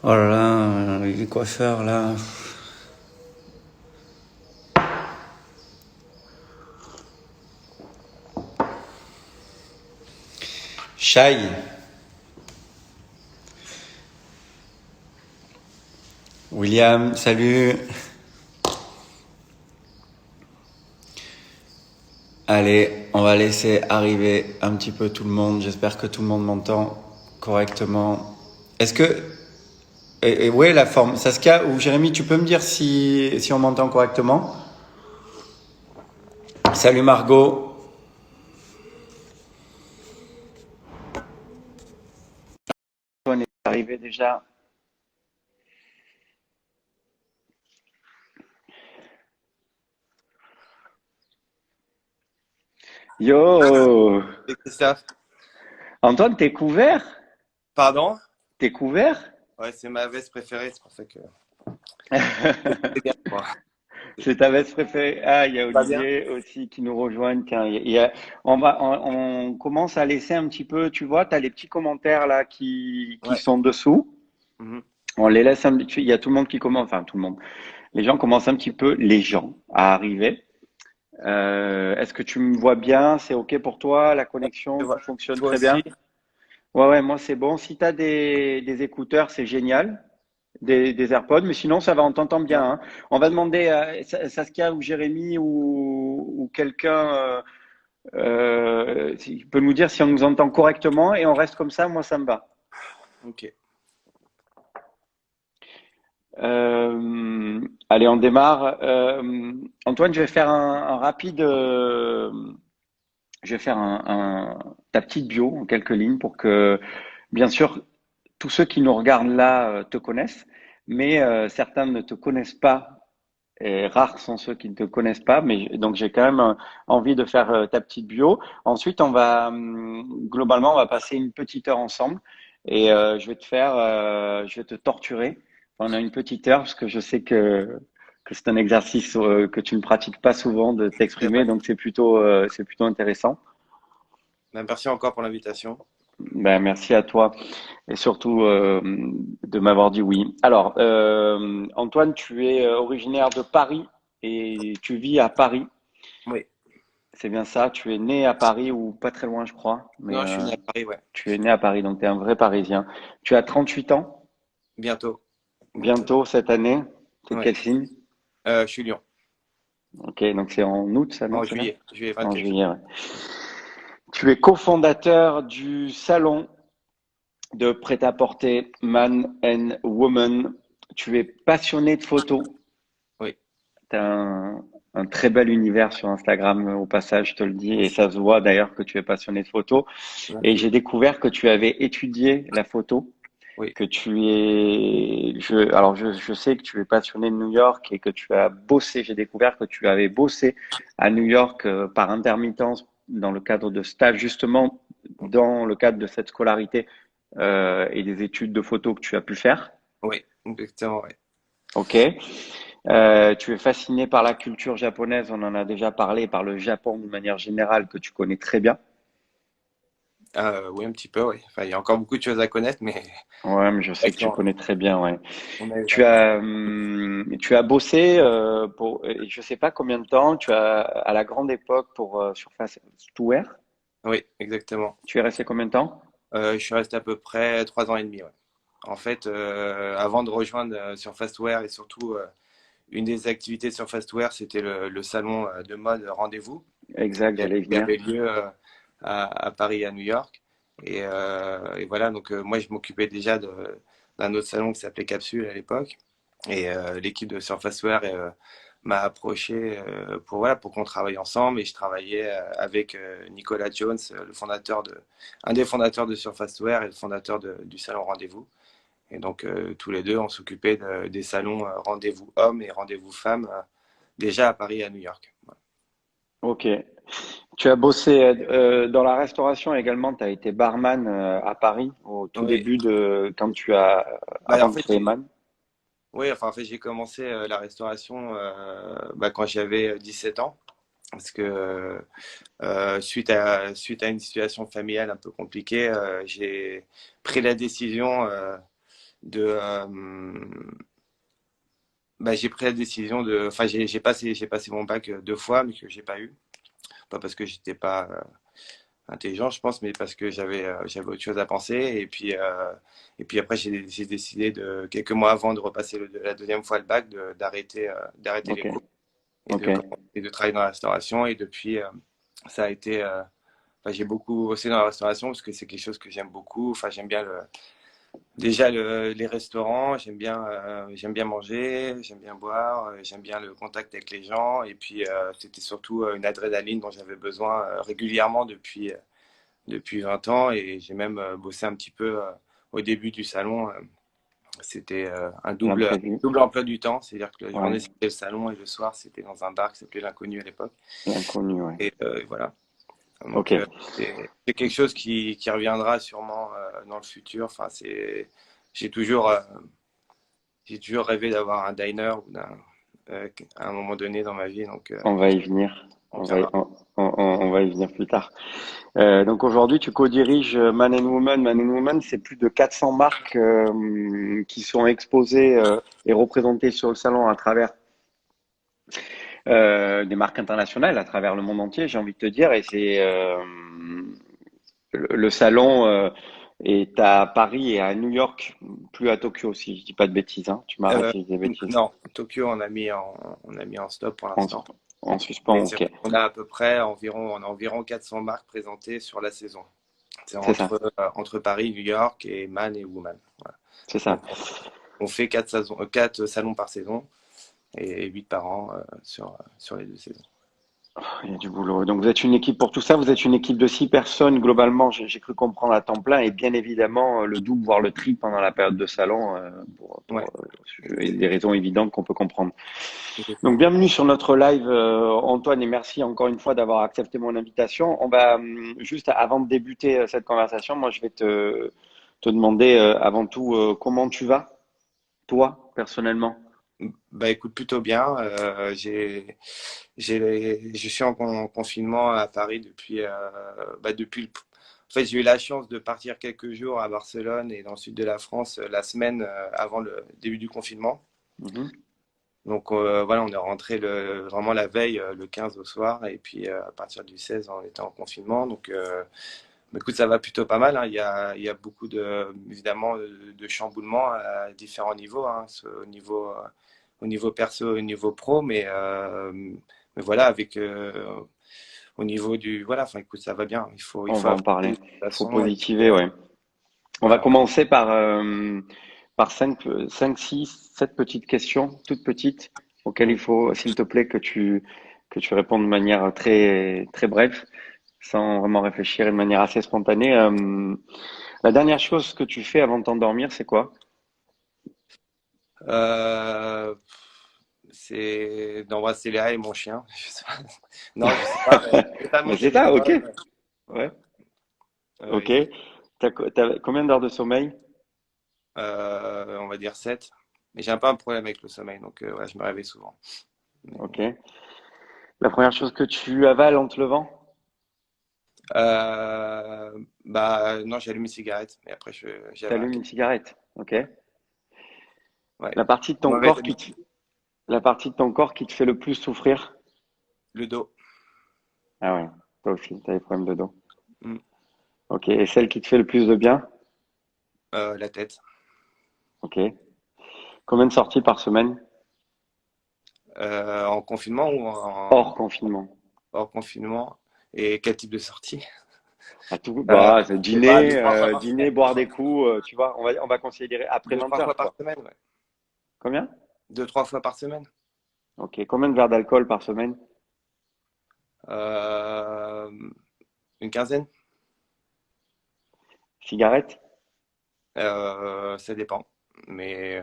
Oh là là, les coiffeurs là. Shai, William, salut. Allez, on va laisser arriver un petit peu tout le monde. J'espère que tout le monde m'entend correctement. Est-ce que... Et où est la forme? Saskia ou Jérémy, tu peux me dire si on m'entend correctement? Salut Margot. On est arrivé déjà. Yo! Et Christophe. Antoine, t'es couvert? Pardon? T'es couvert? Ouais, c'est ma veste préférée, c'est pour ça que c'est bien, quoi. C'est ta veste préférée. Ah, il y a Pas bien? Olivier aussi qui nous rejoint. Tiens, on commence à laisser un petit peu, tu vois, tu as les petits commentaires là qui Ouais. sont dessous. Mhm. On les laisse un petit, il y a tout le monde qui commence, enfin tout le monde. Les gens commencent un petit peu, les gens, à arriver. Est-ce que tu me vois bien? C'est OK pour toi? La connexion, tout fonctionne Toi très aussi? bien? Ouais, ouais, moi c'est bon. Si tu as des écouteurs, c'est génial. Des AirPods, mais sinon ça va, on t'entend bien, Ouais. hein. On va demander à Saskia ou Jérémy ou quelqu'un qui peut nous dire si on nous entend correctement et on reste comme ça, moi ça me va. Ok. Allez, on démarre. Antoine, je vais faire un rapide, je vais faire ta petite bio en quelques lignes pour que, bien sûr, tous ceux qui nous regardent là te connaissent, mais certains ne te connaissent pas. Et rares sont ceux qui ne te connaissent pas, mais donc j'ai quand même envie de faire ta petite bio. Ensuite, globalement, on va passer une petite heure ensemble et je vais te torturer pendant une petite heure parce que je sais que c'est un exercice que tu ne pratiques pas souvent de C'est t'exprimer, vrai. donc c'est plutôt intéressant. Ben, merci encore pour l'invitation. Ben, merci à toi et surtout de m'avoir dit oui. Alors, Antoine, tu es originaire de Paris et tu vis à Paris. Oui. C'est bien ça, tu es né à Paris ou pas très loin, je crois, mais Non, je suis né à Paris, ouais. tu es né à Paris, donc tu es un vrai Parisien. Tu as 38 ans, Bientôt. Bientôt. bientôt cette année. C'est de Ouais. quel signe? Je suis Lyon. Ok, donc c'est en août, ça, non, En c'est ça? juillet. Juillet En 24 juillet. juillet, ouais. Tu es cofondateur du salon de prêt-à-porter Man and Woman. Tu es passionné de photos. Oui. Tu as un très bel univers sur Instagram, au passage, je te le dis, et Merci. ça se voit d'ailleurs que tu es passionné de photos. Et Merci. j'ai découvert que tu avais étudié la photo, Oui. que je sais que tu es passionné de New York et que tu as bossé. J'ai découvert que tu avais bossé à New York par intermittence dans le cadre de stages, justement dans le cadre de cette scolarité et des études de photo que tu as pu faire. Oui. Exactement, oui. Ok. Tu es fasciné par la culture japonaise, on en a déjà parlé, par le Japon de manière générale que tu connais très bien. Oui, un petit peu, oui. Enfin, il y a encore beaucoup de choses à connaître, mais Ouais, mais je c'est sais vrai que tu qu'on connais très bien, ouais. on a eu la chance. Tu as bossé je sais pas combien de temps, à la grande époque pour Surface Wear. Oui, exactement. Tu es resté combien de temps? Je suis resté à peu près 3 ans et demi, ouais. En fait, avant de rejoindre Surfaceware et surtout une des activités de Surfaceware, c'était le salon de mode Rendez-vous Exact, j'allais y qui venir. avait lieu à Paris et à New York. Et voilà, donc moi je m'occupais déjà d'un autre salon qui s'appelait Capsule à l'époque. Et l'équipe de Surfaceware m'a approché pour qu'on travaille ensemble. Et je travaillais avec Nicolas Jones, un des fondateurs de Surfaceware et le fondateur du salon Rendez-vous. Et donc tous les deux, on s'occupait des salons Rendez-vous hommes et Rendez-vous femmes déjà à Paris et à New York. Voilà. Ok. Tu as bossé dans la restauration également, tu as été barman à Paris au tout Oui, début bah, avant en de fait, créer Man. oui, enfin, en fait, j'ai commencé la restauration bah, quand j'avais 17 ans. Parce que suite à une situation familiale un peu compliquée, j'ai pris la décision de bah, j'ai pris la décision de, enfin j'ai passé mon bac 2 fois, mais que j'ai pas eu, pas parce que j'étais pas intelligent, je pense, mais parce que j'avais autre chose à penser. Et puis après, j'ai décidé de, quelques mois avant de repasser la deuxième fois le bac, d'arrêter les Ok, cours ok, et de travailler dans la restauration. Et depuis, ça a été, enfin, j'ai beaucoup bossé dans la restauration parce que c'est quelque chose que j'aime beaucoup. Enfin, j'aime bien déjà les restaurants, j'aime bien manger, j'aime bien boire, j'aime bien le contact avec les gens. Et puis, c'était surtout une adrénaline dont j'avais besoin régulièrement depuis 20 ans et j'ai même bossé un petit peu au début du salon. C'était un l'imprévu. double emploi du temps, c'est-à-dire que la Ouais, journée c'était le salon et le soir c'était dans un bar qui s'appelait l'Inconnu à l'époque. l'inconnu, ouais. Et voilà. Ok, Donc c'est quelque chose qui reviendra sûrement dans le futur. Enfin, j'ai toujours, euh, j'ai toujours rêvé d'avoir un diner ou à un moment donné dans ma vie, donc on va y venir. on viendra. On va y venir plus tard. Donc aujourd'hui, tu co-diriges Man and Woman. Man and Woman, c'est plus de 400 marques qui sont exposées et représentées sur le salon à travers des marques internationales, à travers le monde entier, j'ai envie de te dire. Et c'est le salon est à Paris et à New York, plus à Tokyo, si je dis pas de bêtises. Hein. Tu m'arrêtes Euh, si je dis des bêtises. non, Tokyo on a mis en stop pour En, l'instant. en Mais suspens, ok. on a à peu près on a environ 400 marques présentées sur la saison. C'est C'est ça, entre Paris, New York et Man et Woman. Voilà. c'est ça. Donc on fait 4 salons par saison et 8 par an sur les 2 saisons. Il y a du boulot. Donc, vous êtes une équipe pour tout ça. Vous êtes une équipe de 6 personnes globalement. J'ai cru comprendre à temps plein et bien évidemment le double voire le triple pendant la période de salon Ouais, des raisons évidentes qu'on peut comprendre. Donc, exactement. bienvenue sur notre live, Antoine, et merci encore une fois d'avoir accepté mon invitation. On va juste avant de débuter cette conversation, moi, je vais te demander avant tout comment tu vas, toi, personnellement. Bah écoute plutôt bien. Je suis en confinement à Paris En fait, j'ai eu la chance de partir quelques jours à Barcelone et dans le sud de la France la semaine avant le début du confinement. Mhm. Donc voilà, on est rentré vraiment la veille, le 15 au soir, et puis à partir du 16, on était en confinement. Donc bah, écoute, ça va plutôt pas mal, hein. Il y a beaucoup évidemment, de chamboulements à différents niveaux, hein, au niveau perso, au niveau pro, mais voilà, au niveau voilà, enfin écoute, ça va bien. Il On faut va en affronter de parler. toute Faut façon, et puis positiver, ouais. On va voilà, on est. commencer par 6, 7 petites questions, toutes petites, auxquelles il Mm. faut, s'il te plaît, que tu répondes de manière très, très brève, sans vraiment réfléchir et de manière assez spontanée. La dernière chose que tu fais avant de t'endormir, c'est quoi? Euh, c'est d'embrasser Léa et mon chien. Je sais pas. Non, je sais pas, mais éteindre mon Mais c'est ça, ok. téléphone. Ouais, ok. Et, T'as combien d'heures de sommeil? on va dire 7. Mais j'ai un peu un problème avec le sommeil, donc ouais, je me réveille souvent. Mais bon. Ok. La première chose que tu avales en te levant? Bah non, j'allume une cigarette, mais après j'avais un T'allumes une café. cigarette, ok. Ouais, La partie de ton mauvaise corps habitude. la partie de ton corps qui te fait le plus souffrir? Le dos. Ah ouais, toi aussi, t'as des problèmes de dos. Mm. Ok, et celle qui te fait le plus de bien? La tête. Ok. Combien de sorties par semaine? En confinement ou Hors confinement. hors confinement? Et quel type de sortie? À tout, Euh, bah, c'est je sais pas, dîner, 2, 3 fois par dîner, semaine. boire des coups, tu vois, on va considérer après Deux, 20 trois heures, fois par quoi. semaine, ouais. Combien? 2, 3 fois par semaine. Ok. Combien de verres d'alcool par semaine? Euh, une quinzaine. Cigarette? Ça dépend. Mais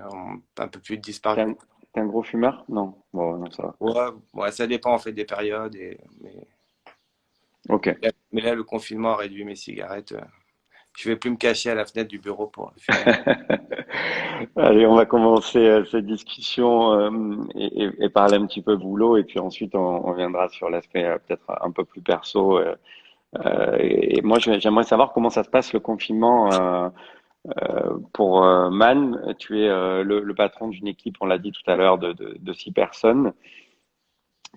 un peu plus de 10 par T'es jour. un, t'es un gros fumeur? Non. Bon, non, ça va. Ouais, ouais, ça dépend en fait des périodes. Ok. Mais là, le confinement a réduit mes cigarettes. Je vais plus me cacher à la fenêtre du bureau pour fumer. Allez, on va commencer cette discussion et parler un petit peu boulot et puis ensuite on viendra sur l'aspect peut-être un peu plus perso. Et moi, j'aimerais savoir comment ça se passe le confinement Pour Man, tu es le patron d'une équipe, on l'a dit tout à l'heure, de 6 personnes.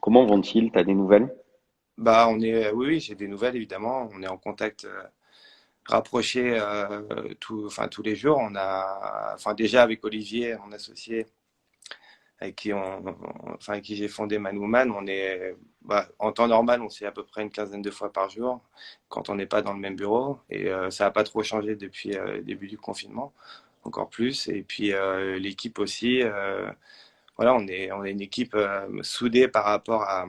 Comment vont-ils? Tu as des nouvelles? Bah, oui, oui, j'ai des nouvelles évidemment. On est en contact rapproché enfin, tous les jours. Enfin, déjà avec Olivier, mon associé, enfin, avec qui j'ai fondé Man Woman, en temps normal, on s'est à peu près une quinzaine de fois par jour quand on n'est pas dans le même bureau. Et ça n'a pas trop changé depuis le début du confinement, encore plus. Et puis l'équipe aussi. Voilà, on est une équipe soudée par rapport à,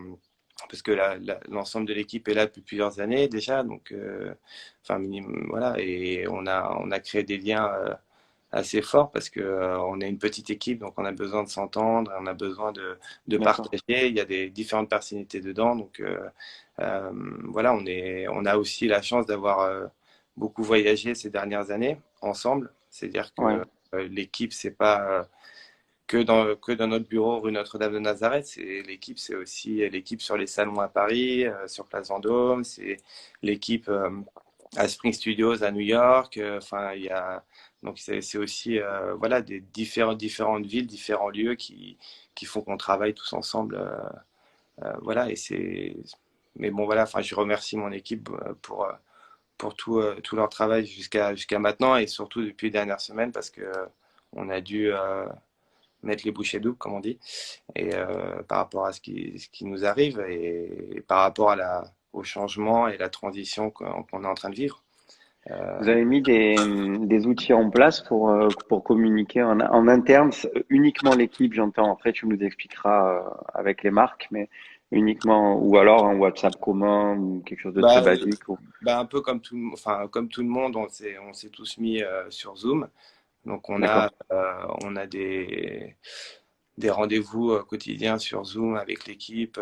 parce que l'ensemble de l'équipe est là depuis plusieurs années déjà, donc enfin voilà, et on a créé des liens assez forts parce que on est une petite équipe, donc on a besoin de s'entendre, on a besoin de D'accord. partager. Il y a des différentes personnalités dedans, donc voilà, on a aussi la chance d'avoir beaucoup voyagé ces dernières années ensemble. C'est-à-dire Ouais, que l'équipe, c'est pas que dans notre bureau rue Notre-Dame de Nazareth. L'équipe, c'est aussi l'équipe sur les salons à Paris, sur Place Vendôme, c'est l'équipe à Spring Studios à New York. Enfin, il y a donc c'est aussi voilà des différentes villes, différents lieux qui font qu'on travaille tous ensemble. Voilà et c'est mais bon voilà. Enfin, je remercie mon équipe pour tout leur travail jusqu'à maintenant et surtout depuis les dernières semaines parce que on a dû mettre les bouchées doubles, comme on dit, et par rapport à ce qui nous arrive et par rapport au changement et la transition qu'on est en train de vivre. vous avez mis des outils en place pour communiquer en interne, uniquement l'équipe, j'entends. Après, tu nous expliqueras avec les marques, mais uniquement, ou alors un WhatsApp commun ou quelque chose de très Bah, basique. un peu enfin, comme tout le monde, on s'est tous mis sur Zoom. Donc D'accord, on a des rendez-vous quotidiens sur Zoom avec l'équipe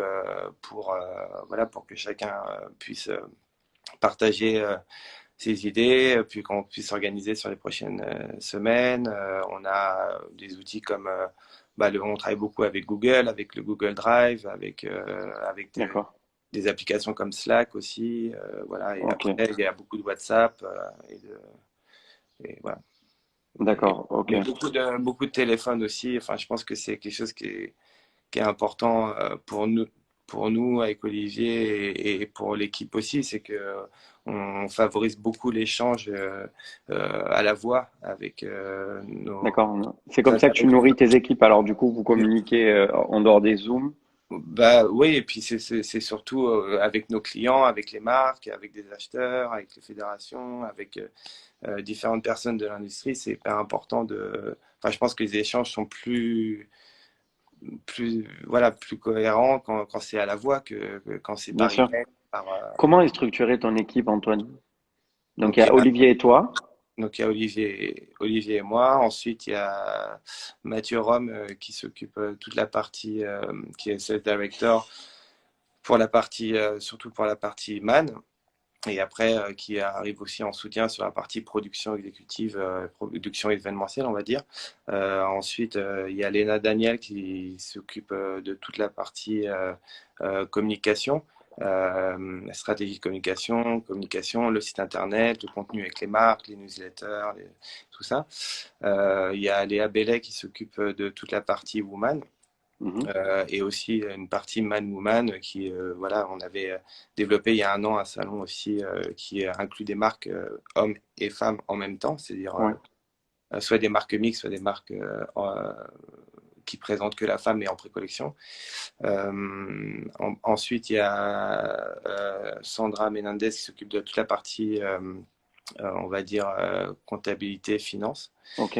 voilà, pour que chacun puisse partager ses idées, puis qu'on puisse s'organiser sur les prochaines semaines. On a des outils comme on travaille beaucoup avec Google, avec le Google Drive, avec d'accord, des applications comme Slack aussi. Voilà. Et ok, après, il y a beaucoup de WhatsApp et voilà. d'accord, ok. Mais beaucoup de téléphones aussi. Enfin, je pense que c'est quelque chose qui est important pour nous avec Olivier et pour l'équipe aussi, c'est que on favorise beaucoup l'échange à la voix avec nos D'accord. C'est comme ça que tu nourris interlocuteurs. tes équipes. Alors, du coup, vous communiquez en dehors des Zooms. Bah oui, et puis c'est surtout avec nos clients, avec les marques, avec des acheteurs, avec les fédérations, avec différentes personnes de l'industrie. C'est hyper important Enfin, je pense que les échanges sont plus cohérent quand c'est à la voix que quand c'est Bien par sûr. email. Comment est structurée ton équipe, Antoine? Donc, il y Donc, a Olivier et toi. il y a Olivier et moi. Ensuite, il y a Mathieu Rome qui s'occupe toute la partie, qui est sales director pour la partie, surtout pour la partie man. Et après, qui arrive aussi en soutien sur la partie production exécutive, production événementielle, on va dire. Ensuite, il y a Léna Daniel qui s'occupe de toute la partie communication, stratégie de communication, le site internet, le contenu avec les marques, les newsletters, tout ça. Il y a Léa Bellet qui s'occupe de toute la partie woman. Mhm. Et aussi une partie Man Woman qui, voilà, on avait développé il y a un an un salon aussi qui inclut des marques hommes et femmes en même temps, c'est-à-dire Ouais, soit des marques mixtes, soit des marques qui présentent que la femme et en pré-collection. Ensuite, il y a Sandra Menendez qui s'occupe de toute la partie, on va dire, comptabilité, finance. ok,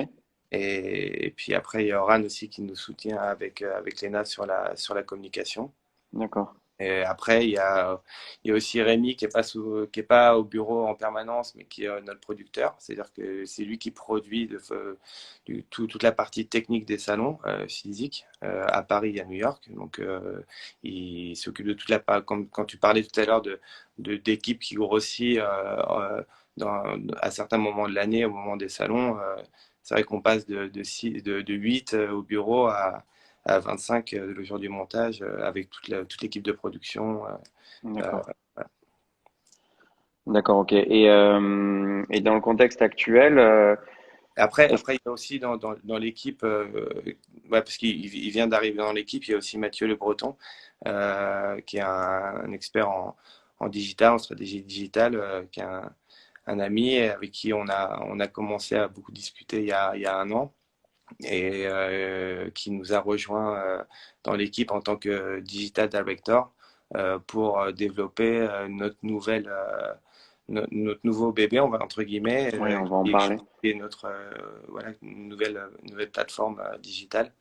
Et puis après, il y a Oran aussi qui nous soutient avec Léna sur la communication. d'accord. Et après, il y a aussi Rémi qui est pas au bureau en permanence, mais qui est notre producteur. C'est-à-dire que c'est lui qui produit toute la partie technique des salons physiques à Paris et à New York. Donc, il s'occupe de toute comme quand tu parlais tout à l'heure d'équipe qui grossit à certains moments de l'année, au moment des salons. C'est vrai qu'on passe de 8 au bureau à 25 le jour du montage avec toute l'équipe de production. D'accord. Voilà. D'accord, ok. Et dans le contexte actuel, Est-ce- Après, il y a aussi dans l'équipe, ouais, parce qu'il vient d'arriver dans l'équipe, il y a aussi Mathieu Le Breton, qui est un expert en digital, en stratégie digitale, qui est un ami avec qui on a commencé à beaucoup discuter il y a un an et qui nous a rejoint dans l'équipe en tant que digital director pour développer notre nouveau bébé, on va entre guillemets, Oui, on va en parler. qui est notre voilà, nouvelle plateforme digitale.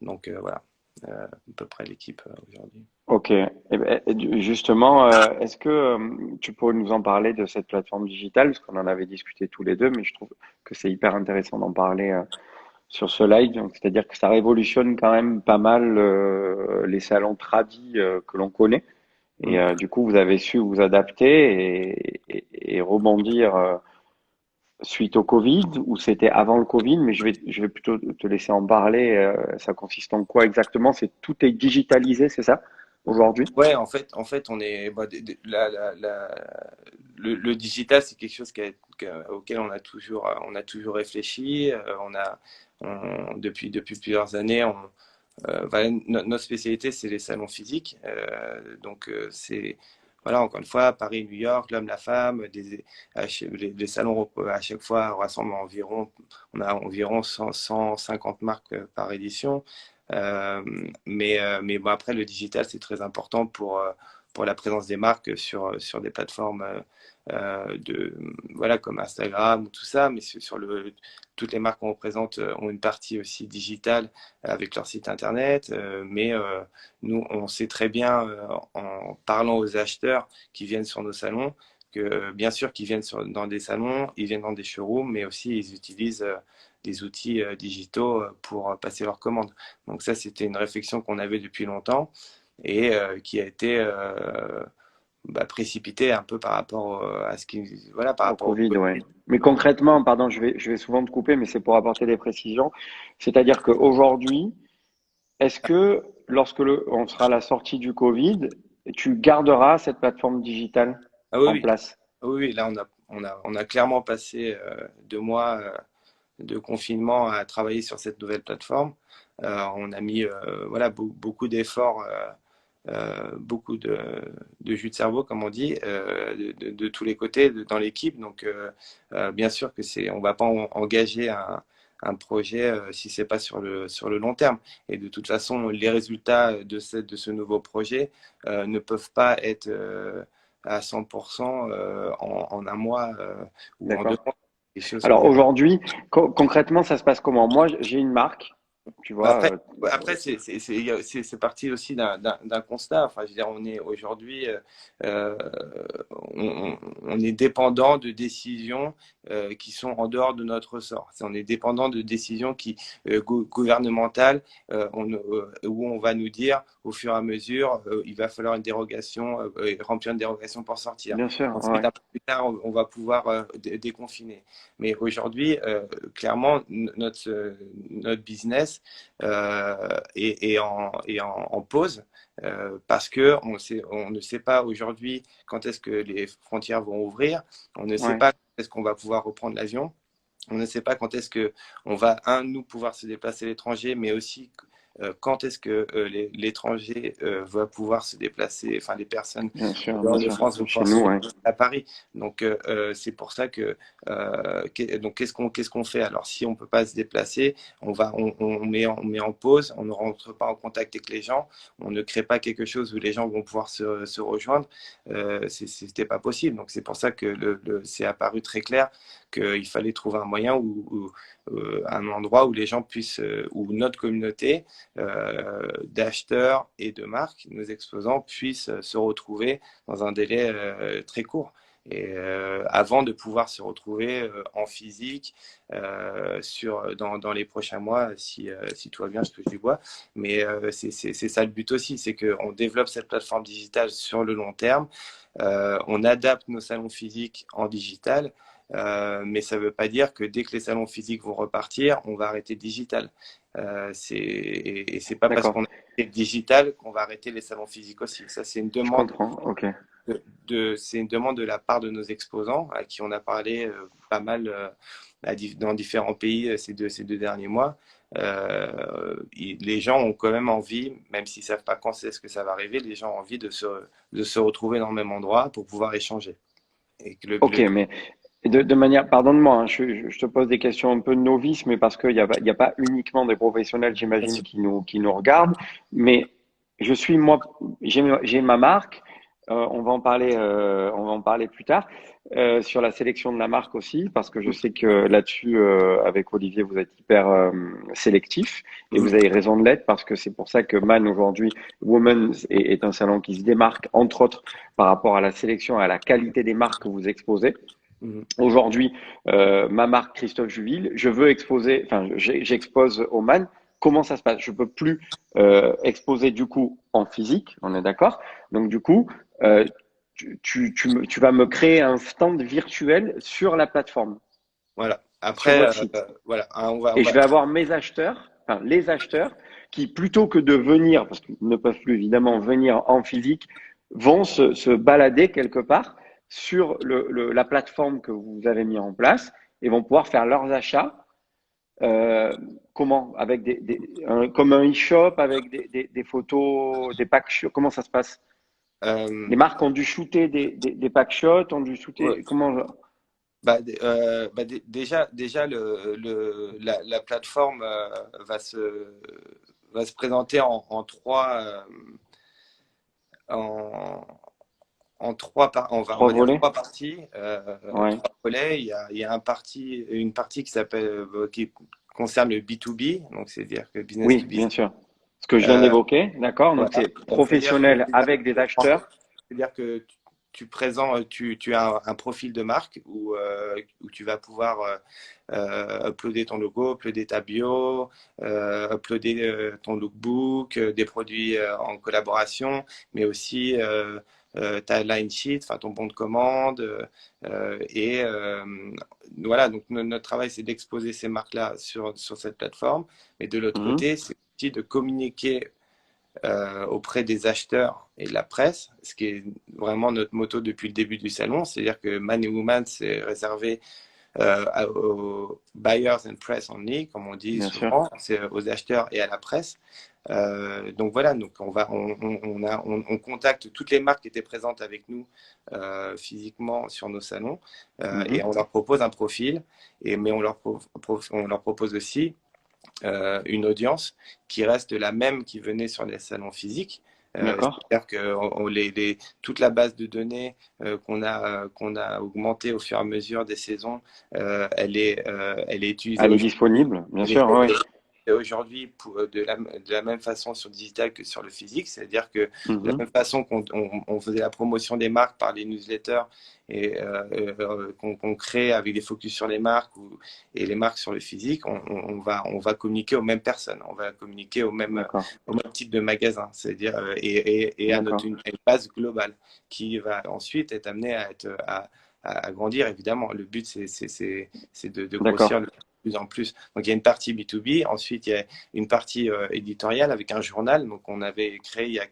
Donc voilà, à peu près l'équipe aujourd'hui. Ok. Justement, est-ce que tu pourrais nous en parler de cette plateforme digitale? Parce qu'on en avait discuté tous les deux, mais je trouve que c'est hyper intéressant d'en parler sur ce live. Donc, c'est-à-dire que ça révolutionne quand même pas mal les salons tradis que l'on connaît. Et Mm. du coup, vous avez su vous adapter et rebondir suite au Covid, ou c'était avant le Covid, mais je vais plutôt te laisser en parler. Ça consiste en quoi exactement? C'est tout est digitalisé, c'est ça, aujourd'hui? Ouais, en fait, on est bah, le digital, c'est quelque chose auquel on a toujours réfléchi. Depuis plusieurs années, voilà, notre spécialité, c'est les salons physiques. Donc, c'est, voilà, encore une fois, Paris, New York, l'homme, la femme, les salons à chaque fois rassemblent on a environ 150 marques par édition. Euh, mais bon, après, le digital, c'est très important pour la présence des marques sur des plateformes voilà, comme Instagram ou tout ça, mais toutes les marques qu'on représente ont une partie aussi digitale avec leur site internet. Mais nous, on sait très bien, en parlant aux acheteurs qui viennent sur nos salons, que bien sûr qu'ils viennent dans des salons, ils viennent dans des showrooms, mais aussi ils utilisent des outils digitaux pour passer leurs commandes. Donc ça, c'était une réflexion qu'on avait depuis longtemps et qui a été bah, précipitée un peu par rapport à voilà, par Au rapport au Covid, ouais. Covid. Mais concrètement, pardon, je vais souvent te couper, mais c'est pour apporter des précisions. C'est-à-dire qu'aujourd'hui, est-ce que lorsque on sera à la sortie du Covid, tu garderas cette plateforme digitale Ah oui, en oui. place? Ah oui, oui, là, on a clairement passé 2 mois de confinement à travailler sur cette nouvelle plateforme. On a mis voilà, beaucoup d'efforts, beaucoup de jus de cerveau, comme on dit, de tous les côtés dans l'équipe. Donc, bien sûr que on va pas engager un projet si c'est pas sur le long terme. Et de toute façon, les résultats de ce nouveau projet ne peuvent pas être à 100% en un mois ou en 2 mois. D'accord. Des choses Alors qu'on aujourd'hui, concrètement, ça se passe comment? Moi, j'ai une marque, tu vois. Après, après c'est parti aussi d'un constat. Enfin, je veux dire, on est aujourd'hui, euh, on est dépendant de décisions qui sont en dehors de notre ressort. On est dépendant de décisions gouvernementales où on va nous dire au fur et à mesure, il va falloir une dérogation, remplir une dérogation pour sortir. Bien sûr, Ensuite, ouais. un peu plus tard, on va pouvoir déconfiner. Mais aujourd'hui, clairement, notre business en pause parce que on ne sait pas aujourd'hui quand est-ce que les frontières vont ouvrir, on ne sait Ouais. pas quand est-ce qu'on va pouvoir reprendre l'avion, on ne sait pas quand est-ce que on va, nous, pouvoir se déplacer à l'étranger, mais aussi quand est-ce que l'étranger va pouvoir se déplacer, enfin les personnes en dehors Bien de sûr. France vont Chez pouvoir se nous, ouais. déplacer à Paris. Donc c'est pour ça que donc qu'est-ce qu'on fait? Alors si on peut pas se déplacer, on met en pause, on ne rentre pas en contact avec les gens, on ne crée pas quelque chose où les gens vont pouvoir se rejoindre. C'était pas possible. Donc c'est pour ça que c'est apparu très clair qu'il fallait trouver un moyen un endroit où les gens puissent, où notre communauté d'acheteurs et de marques, nos exposants, puissent se retrouver dans un délai très court. Et avant de pouvoir se retrouver en physique dans les prochains mois, si tout va bien, je touche du bois. Mais c'est ça le but aussi, c'est qu'on développe cette plateforme digitale sur le long terme. On adapte nos salons physiques en digital. Mais ça ne veut pas dire que dès que les salons physiques vont repartir, on va arrêter le digital. Et c'est pas parce D'accord. qu'on a arrêté le digital qu'on va arrêter les salons physiques aussi. Ça, c'est une Je demande comprends. Ok. c'est une demande de la part de nos exposants à qui on a parlé pas mal dans différents pays ces deux derniers mois. Les gens ont quand même envie, même s'ils ne savent pas quand c'est ce que ça va arriver, les gens ont envie de se retrouver dans le même endroit pour pouvoir échanger. Et que Ok, mais de manière, pardonne-moi, hein, je te pose des questions un peu novices, mais parce qu'il y a pas uniquement des professionnels, bien j'imagine, sûr. qui nous regardent, mais je suis moi, j'ai ma marque. On va en parler plus tard sur la sélection de la marque aussi, parce que je sais que là-dessus, avec Olivier, vous êtes hyper sélectif et Mhm. vous avez raison de l'être parce que c'est pour ça que Man aujourd'hui, Women's est un salon qui se démarque entre autres par rapport à la sélection et à la qualité des marques que vous exposez. Mhm. Aujourd'hui, ma marque Christophe Juville, je veux exposer, enfin, j'expose au MAN. Comment ça se passe? Je peux plus exposer du coup en physique, on est d'accord? Donc du coup, euh, tu vas me créer un stand virtuel sur la plateforme, Voilà. sur Après, votre site. voilà, hein, Et je vais avoir mes acheteurs, enfin les acheteurs, qui plutôt que de venir, parce qu'ils ne peuvent plus évidemment venir en physique, vont se balader quelque part sur la plateforme que vous avez mis en place et vont pouvoir faire leurs achats. Comment? Avec comme un e-shop, avec des photos, des pack shots. Comment ça se passe? euh, Les marques ont dû shooter des pack shots, ont dû ouais, shooter. Comment? déjà la plateforme va se présenter en, on Trois va dire volets? trois parties, Ouais. trois volets. Il y a une partie qui concerne le B2B, donc c'est-à-dire que business to Oui, bien business. sûr. Ce que je viens Euh, d'évoquer, d'accord? Donc voilà. c'est professionnel avec des acheteurs. C'est-à-dire que tu présentes, tu as un profil de marque où tu vas pouvoir uploader ton logo, uploader ta bio, uploader ton lookbook, des produits en collaboration, mais aussi ta line sheet, enfin ton bon de commande. Voilà, donc notre travail, c'est d'exposer ces marques-là sur cette plateforme. Mais de l'autre Mhm. côté, c'est aussi de communiquer auprès des acheteurs et de la presse, ce qui est vraiment notre motto depuis le début du salon. C'est-à-dire que Man et Woman, c'est réservé aux buyers and press only, comme on dit Bien sûr. souvent, c'est aux acheteurs et à la presse. Donc voilà, donc on contacte toutes les marques qui étaient présentes avec nous physiquement sur nos salons et Mhm. on leur propose un profil, mais on leur propose aussi une audience qui reste la même qui venait sur les salons physiques. D'accord. C'est-à-dire que toute la base de données qu'on a augmentée au fur et à mesure des saisons, elle est utilisée Elle est aujourd'hui. disponible, bien Elle est sûr, oui. aujourd'hui de la même façon sur le digital que sur le physique, c'est-à-dire que de la Mhm. même façon on faisait la promotion des marques par les newsletters et qu'on crée avec des focus sur les marques et les marques sur le physique, on va communiquer aux mêmes personnes, on va communiquer D'accord. au même type de magasin, c'est-à-dire et à D'accord. une base globale qui va ensuite être amenée à grandir. Évidemment, le but c'est de grossir D'accord. de plus en plus. Donc il y a une partie B2B, ensuite il y a une partie éditoriale avec un journal. Donc on avait créé il y a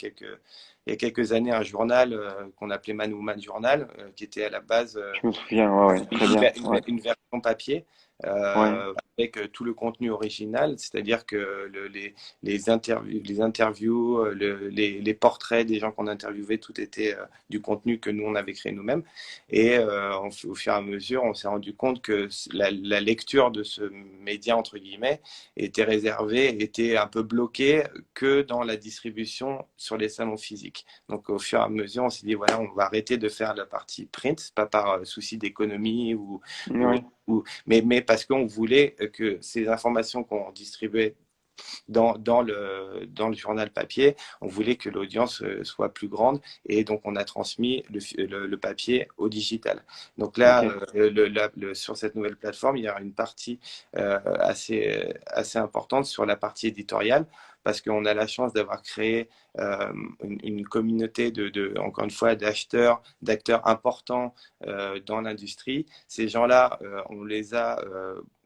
quelques années un journal qu'on appelait Man Woman Journal, qui était à la base Je me souviens, ouais, ouais. Très bien. Ouais. une version papier Ouais. avec tout le contenu original, c'est-à-dire que les interviews les portraits des gens qu'on interviewait, tout était du contenu que nous on avait créé nous-mêmes. Et au fur et à mesure, on s'est rendu compte que la lecture de ce média, entre guillemets, était réservée, était un peu bloquée que dans la distribution sur les salons physiques. Donc au fur et à mesure, on s'est dit, voilà, on va arrêter de faire la partie print, pas par souci d'économie ou, Ouais. mais parce qu'on voulait que ces informations qu'on distribuait dans le journal papier, on voulait que l'audience soit plus grande et donc on a transmis le papier au digital. Donc là, Ok. sur cette nouvelle plateforme, il y aura une partie assez importante sur la partie éditoriale parce qu'on a la chance d'avoir créé une communauté encore une fois, d'acteurs importants dans l'industrie. Ces gens-là, on les a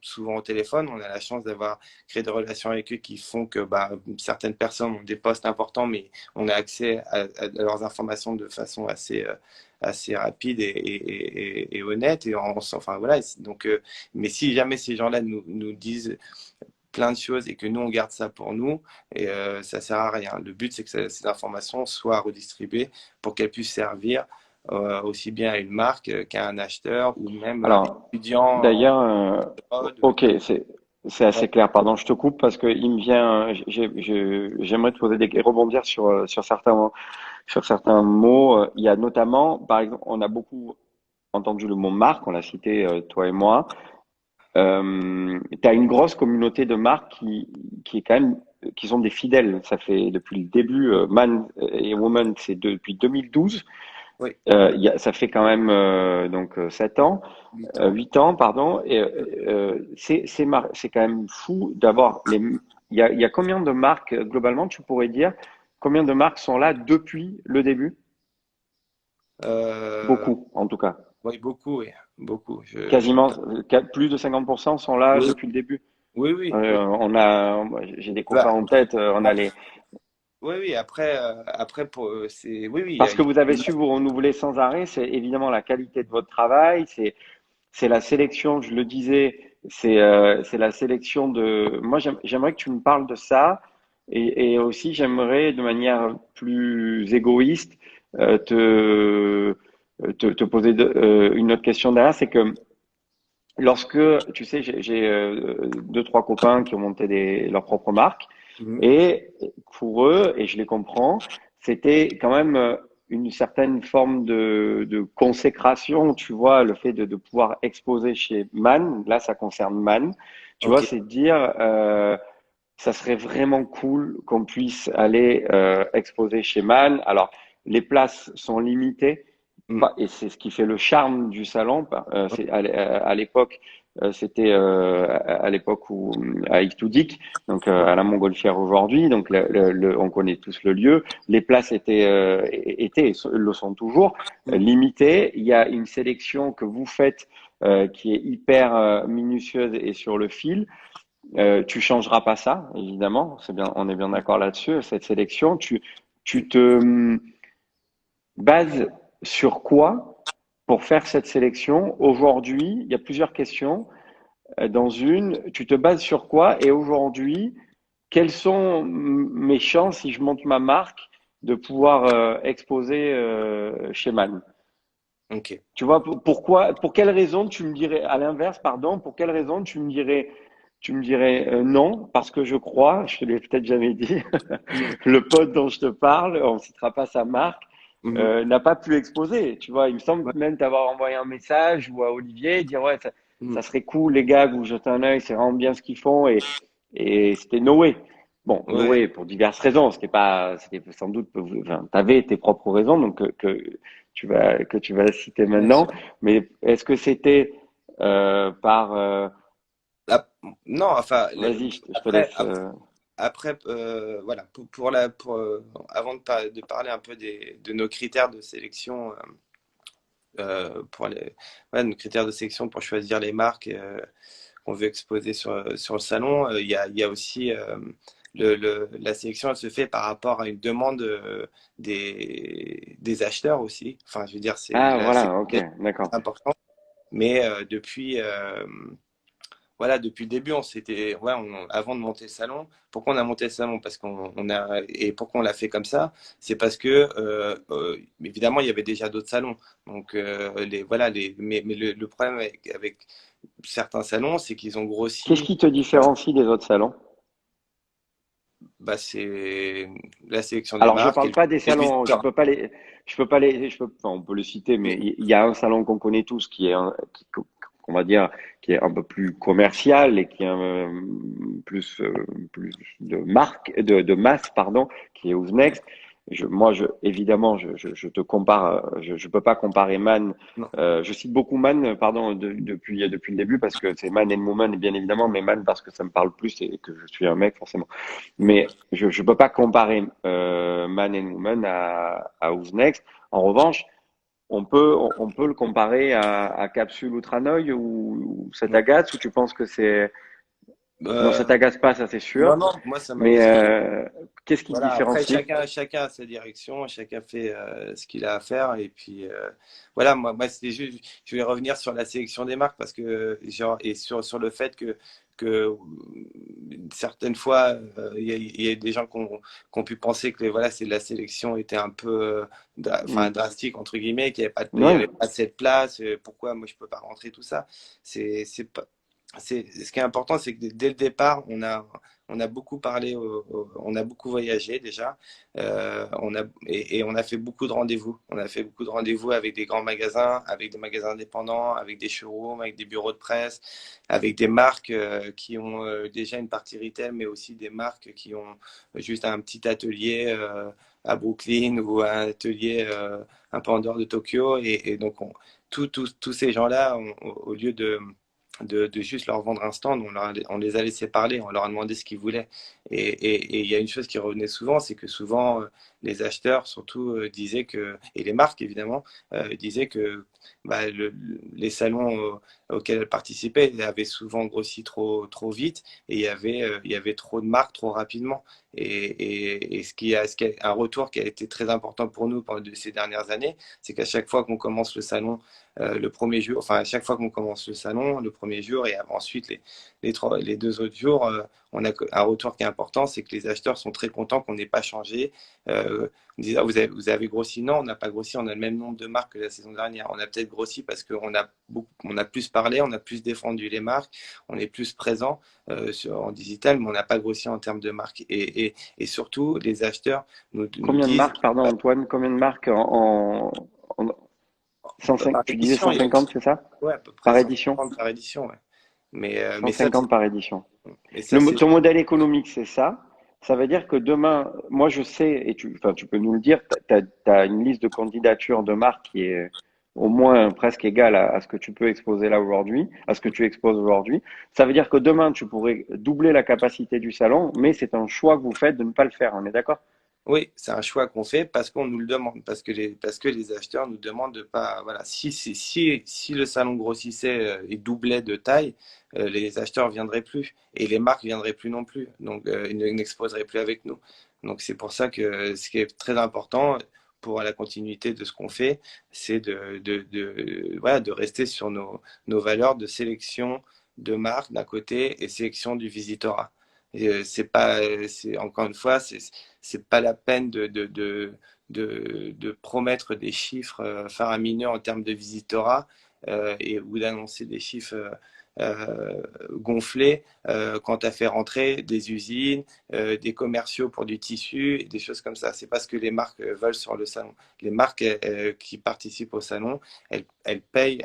souvent au téléphone. On a la chance d'avoir créé des relations avec eux qui font que certaines personnes ont des postes importants, mais on a accès à leurs informations de façon assez rapide et honnête. Enfin, voilà. Donc, mais si jamais ces gens-là nous disent plein de choses et que nous, on garde ça pour nous, et ça sert à rien. Le but, c'est que ces informations soient redistribuées pour qu'elles puissent servir aussi bien à une marque qu'à un acheteur ou même à des Alors, étudiants d'ailleurs, en mode. ok, c'est assez clair. Pardon, je te coupe parce que il me vient, j'aimerais te poser rebondir sur certains mots. Il y a notamment, par exemple, on a beaucoup entendu le mot marque, on l'a cité toi et moi. Tu as une grosse communauté de marques qui est quand même, qui sont des fidèles. Ça fait depuis le début, Man et Woman, c'est depuis 2012. Oui, Ça fait quand même 7 ans, 8 ans. 8 ans, pardon. Et c'est quand même fou d'avoir les. Il y a combien de marques globalement, tu pourrais dire, combien de marques sont là depuis le début? Euh, Beaucoup, en tout cas. oui, beaucoup, oui, beaucoup. Quasiment plus de 50% sont là Oui, depuis le début. oui, oui, oui. J'ai des copains Bah, en tête. On a les. oui, oui. Après oui, oui. Parce que vous avez su vous renouveler sans arrêt, c'est évidemment la qualité de votre travail, c'est la sélection, je le disais, c'est la sélection de. Moi, j'aimerais que tu me parles de ça, et aussi j'aimerais de manière plus égoïste te poser une autre question derrière, c'est que lorsque, tu sais, j'ai deux, trois copains qui ont monté leurs propres marques, Mhm. et pour eux, et je les comprends, c'était quand même une certaine forme de consécration, tu vois, le fait de pouvoir exposer chez Man, là ça concerne Man, tu vois, Ok. c'est de dire, ça serait vraiment cool qu'on puisse aller exposer chez Man. Alors, les places sont limitées, Mhm. et c'est ce qui fait le charme du salon. À l'époque, c'était à l'époque où à Iktudik, donc à la Montgolfière aujourd'hui. Donc on connaît tous le lieu. Les places le sont toujours Mhm. limitées. Il y a une sélection que vous faites qui est hyper minutieuse et sur le fil. Tu changeras pas ça, évidemment. C'est bien, on est bien d'accord là-dessus. Cette sélection, tu te bases sur quoi pour faire cette sélection? Aujourd'hui, il y a plusieurs questions. Dans une, tu te bases sur quoi? Et aujourd'hui, quelles sont mes chances si je monte ma marque de pouvoir exposer chez Man? Ok. Tu vois, pourquoi, pour quelle raison tu me dirais, à l'inverse, pardon, pour quelle raison tu me dirais non, parce que je crois, je te l'ai peut-être jamais dit, Mhm. le pote dont je te parle, on ne citera pas sa marque, Mhm. n'a pas pu exposer. Tu vois, il me semble Ouais. même t'avoir envoyé un message ou à Olivier, dire ouais, ça Mhm. serait cool les gars que vous jetez un œil, c'est vraiment bien ce qu'ils font et c'était no way. Bon, no Ouais. way pour diverses raisons. C'était sans doute, enfin, t'avais tes propres raisons donc que tu vas citer Bien sûr. maintenant. Mais est-ce que c'était par Ah, non, enfin, vas-y, je te après, laisse. voilà, avant de parler un peu de nos critères de sélection, nos critères de sélection pour choisir les marques qu'on veut exposer sur le salon, il y a aussi la sélection, elle se fait par rapport à une demande des acheteurs aussi. Enfin, je veux dire, Ah la sélection voilà, ok, est d'accord. importante, mais voilà, depuis le début, avant de monter le salon, pourquoi on a monté le salon? Parce et pourquoi on l'a fait comme ça? C'est parce que, évidemment, il y avait déjà d'autres salons. Donc, mais le problème avec certains salons, c'est qu'ils ont Qu'est-ce grossi. qui te euh, différencie des autres salons? c'est la sélection des Alors, je marques parle pas des et le salons, visiteur. enfin, on peut le citer, mais il y a un salon qu'on connaît tous qui est qu'on va dire, qui est un peu plus commercial et qui est plus de masse, pardon, qui est Who's Next. Évidemment, je te compare, je peux pas comparer Man. Non. Je cite beaucoup Man, pardon, depuis le début parce que c'est Man and Woman, bien évidemment, mais Man parce que ça me parle plus et que je suis un mec, forcément. Mais je peux pas comparer Man and Woman à Who's Next. En revanche, on peut le comparer à Capsule ou Tranoï ou cet Non. Agathe, ou tu penses que c'est... Non, cet Euh, Agathe pas, ça c'est non, sûr. non, moi ça Mais m'agace pas. qu'est-ce qui te Voilà, après différencie? chacun a sa direction, chacun fait ce qu'il a à faire et puis voilà, moi c'était juste, je voulais revenir sur la sélection des marques parce que genre et sur le fait que certaines fois il y a des gens qui ont pu penser que voilà c'est la sélection était un peu enfin Hmm. drastique entre guillemets, qu'il n'y avait pas il y Ouais, avait pas assez de place, pourquoi moi je peux pas rentrer tout ça. C'est pas ce qui est important, c'est que dès le départ, on a beaucoup parlé, on a beaucoup voyagé déjà, et on a fait beaucoup de rendez-vous. On a fait beaucoup de rendez-vous avec des grands magasins, avec des magasins indépendants, avec des showrooms, avec des bureaux de presse, avec des marques qui ont déjà une partie retail, mais aussi des marques qui ont juste un petit atelier à Brooklyn ou un atelier un peu en dehors de Tokyo. Et donc, tous ces gens-là, au lieu de juste leur vendre un stand, on les a laissés parler, on leur a demandé ce qu'ils voulaient. Et il y a une chose qui revenait souvent, c'est que souvent les acheteurs surtout disaient que, et les marques évidemment, disaient que bah, les salons auxquels elles participaient avaient souvent grossi trop vite et il y avait trop de marques trop rapidement. Et ce qui est un retour qui a été très important pour nous pendant ces dernières années, c'est qu'à chaque fois qu'on commence le salon, le premier jour, enfin à chaque fois qu'on commence le salon, le premier jour et ensuite les deux autres jours, on a un retour qui est important, c'est que les acheteurs sont très contents qu'on n'ait pas changé. On disait, ah, vous avez grossi? Non, on n'a pas grossi, on a le même nombre de marques que la saison dernière. On a peut-être grossi parce on a plus parlé, on a plus défendu les marques, on est plus présent en digital, mais on n'a pas grossi en termes de marques. Et surtout, les acheteurs nous combien de disent, marques, pardon Antoine, combien de marques en 105, par tu disais édition, 150, c'est ça? ouais, à peu Par près édition? 150 par édition. Ouais. Mais ça, 150 par édition. c'est Ton modèle économique, c'est ça. Ça veut dire que demain, moi je sais, et enfin, tu peux nous le dire, tu as une liste de candidatures de marques qui est au moins presque égale à ce que tu peux exposer là aujourd'hui, à ce que tu exposes aujourd'hui. Ça veut dire que demain, tu pourrais doubler la capacité du salon, mais c'est un choix que vous faites de ne pas le faire, on est d'accord? oui, c'est un choix qu'on fait parce qu'on nous le demande, parce que les acheteurs nous demandent de pas, voilà, si le salon grossissait et doublait de taille, les acheteurs viendraient plus et les marques viendraient plus non plus, donc ils n'exposeraient plus avec nous. Donc c'est pour ça que ce qui est très important pour la continuité de ce qu'on fait, c'est voilà, de rester sur nos valeurs de sélection de marques d'un côté et sélection du visitorat. Et, c'est pas, c'est encore une fois, c'est pas la peine de promettre des chiffres faramineux en termes de visitorat ou d'annoncer des chiffres gonflés quand tu as fait rentrer des usines, des commerciaux pour du tissu, et des choses comme ça. C'est pas ce que les marques veulent sur le salon. Les marques qui participent au salon, elles payent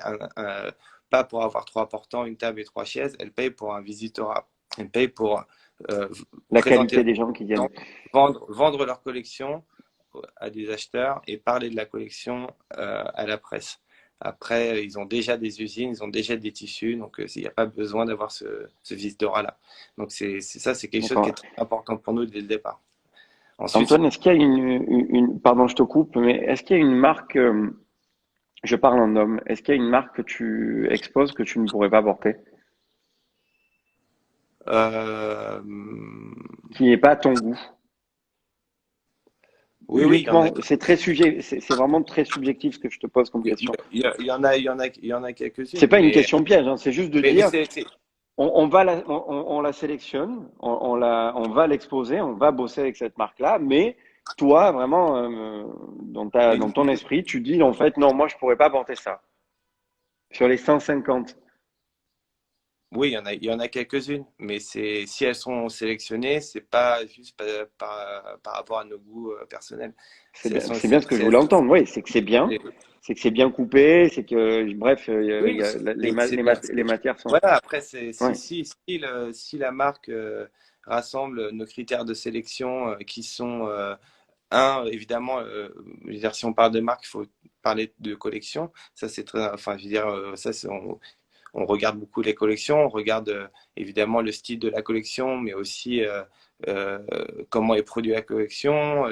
pas pour avoir trois portants, une table et trois chaises, elles payent pour un visitorat. Elles payent pour euh, La présenter qualité des gens qui viennent. vendre leur collection à des acheteurs et parler de la collection à la presse. Après, ils ont déjà des usines, ils ont déjà des tissus, donc il n'y a pas besoin d'avoir ce vice-Dora-là. Donc ça, c'est quelque chose qui est D'accord. très important pour nous dès le départ. Ensuite, Antoine, est-ce qu'il y a pardon, je te coupe, mais est-ce qu'il y a une marque, je parle en homme, est-ce qu'il y a une marque que tu exposes que tu ne pourrais pas porter, euh, qui n'est pas à ton goût? oui, il y en a. Uniquement, c'est vraiment très subjectif ce que je te pose comme question. Il y en a quelques-unes, C'est pas une question piège, hein, c'est juste de mais dire, on la sélectionne, on va l'exposer, on va bosser avec cette marque-là, mais toi, vraiment, mais dans ton esprit, tu dis en fait, non, moi, je pourrais pas porter ça. Sur les 150. oui, il y en a quelques-unes, mais si elles sont sélectionnées, c'est pas juste par rapport à nos goûts personnels. Si elles sont, C'est bien ce que si je elles voulais sont- entendre. Oui, c'est que c'est bien. c'est- C'est que c'est bien coupé. C'est que, bref, oui, c'est bien. les matières sont. Voilà, après, Ouais. si la marque rassemble nos critères de sélection qui sont évidemment, je veux dire, si on parle de marque, il faut parler de collection. Ça, c'est très, enfin, je veux dire, ça, on regarde beaucoup les collections, on regarde évidemment le style de la collection, mais aussi euh, comment est produit la collection,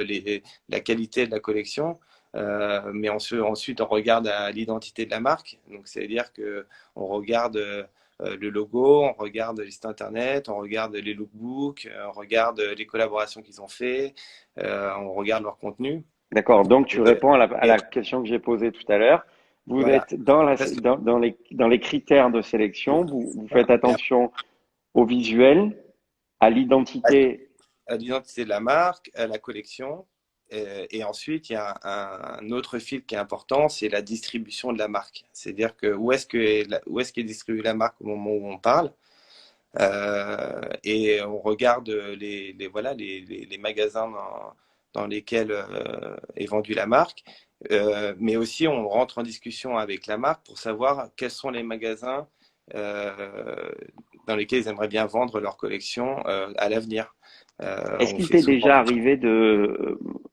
la qualité de la collection. Mais ensuite, on regarde à l'identité de la marque. Donc, c'est-à-dire que on regarde le logo, on regarde les sites internet, on regarde les lookbooks, on regarde les collaborations qu'ils ont fait, on regarde leur contenu. D'accord. Donc, tu Et, réponds à et la question que j'ai posée tout à l'heure. Vous voilà. êtes dans Ça, c'est- dans les critères de sélection, vous faites attention au visuel, à l'identité. à l'identité de la marque, à la collection. Et ensuite, il y a un autre fil qui est important, c'est la distribution de la marque. C'est-à-dire que où est-ce qu'est distribuée la marque au moment où on parle. Et on regarde voilà, les magasins dans lesquels est vendue la marque. Mais aussi, on rentre en discussion avec la marque pour savoir quels sont les magasins euh, dans lesquels ils aimeraient bien vendre leur collection à l'avenir. Est-ce On qu'il fait t'est souvent. déjà arrivé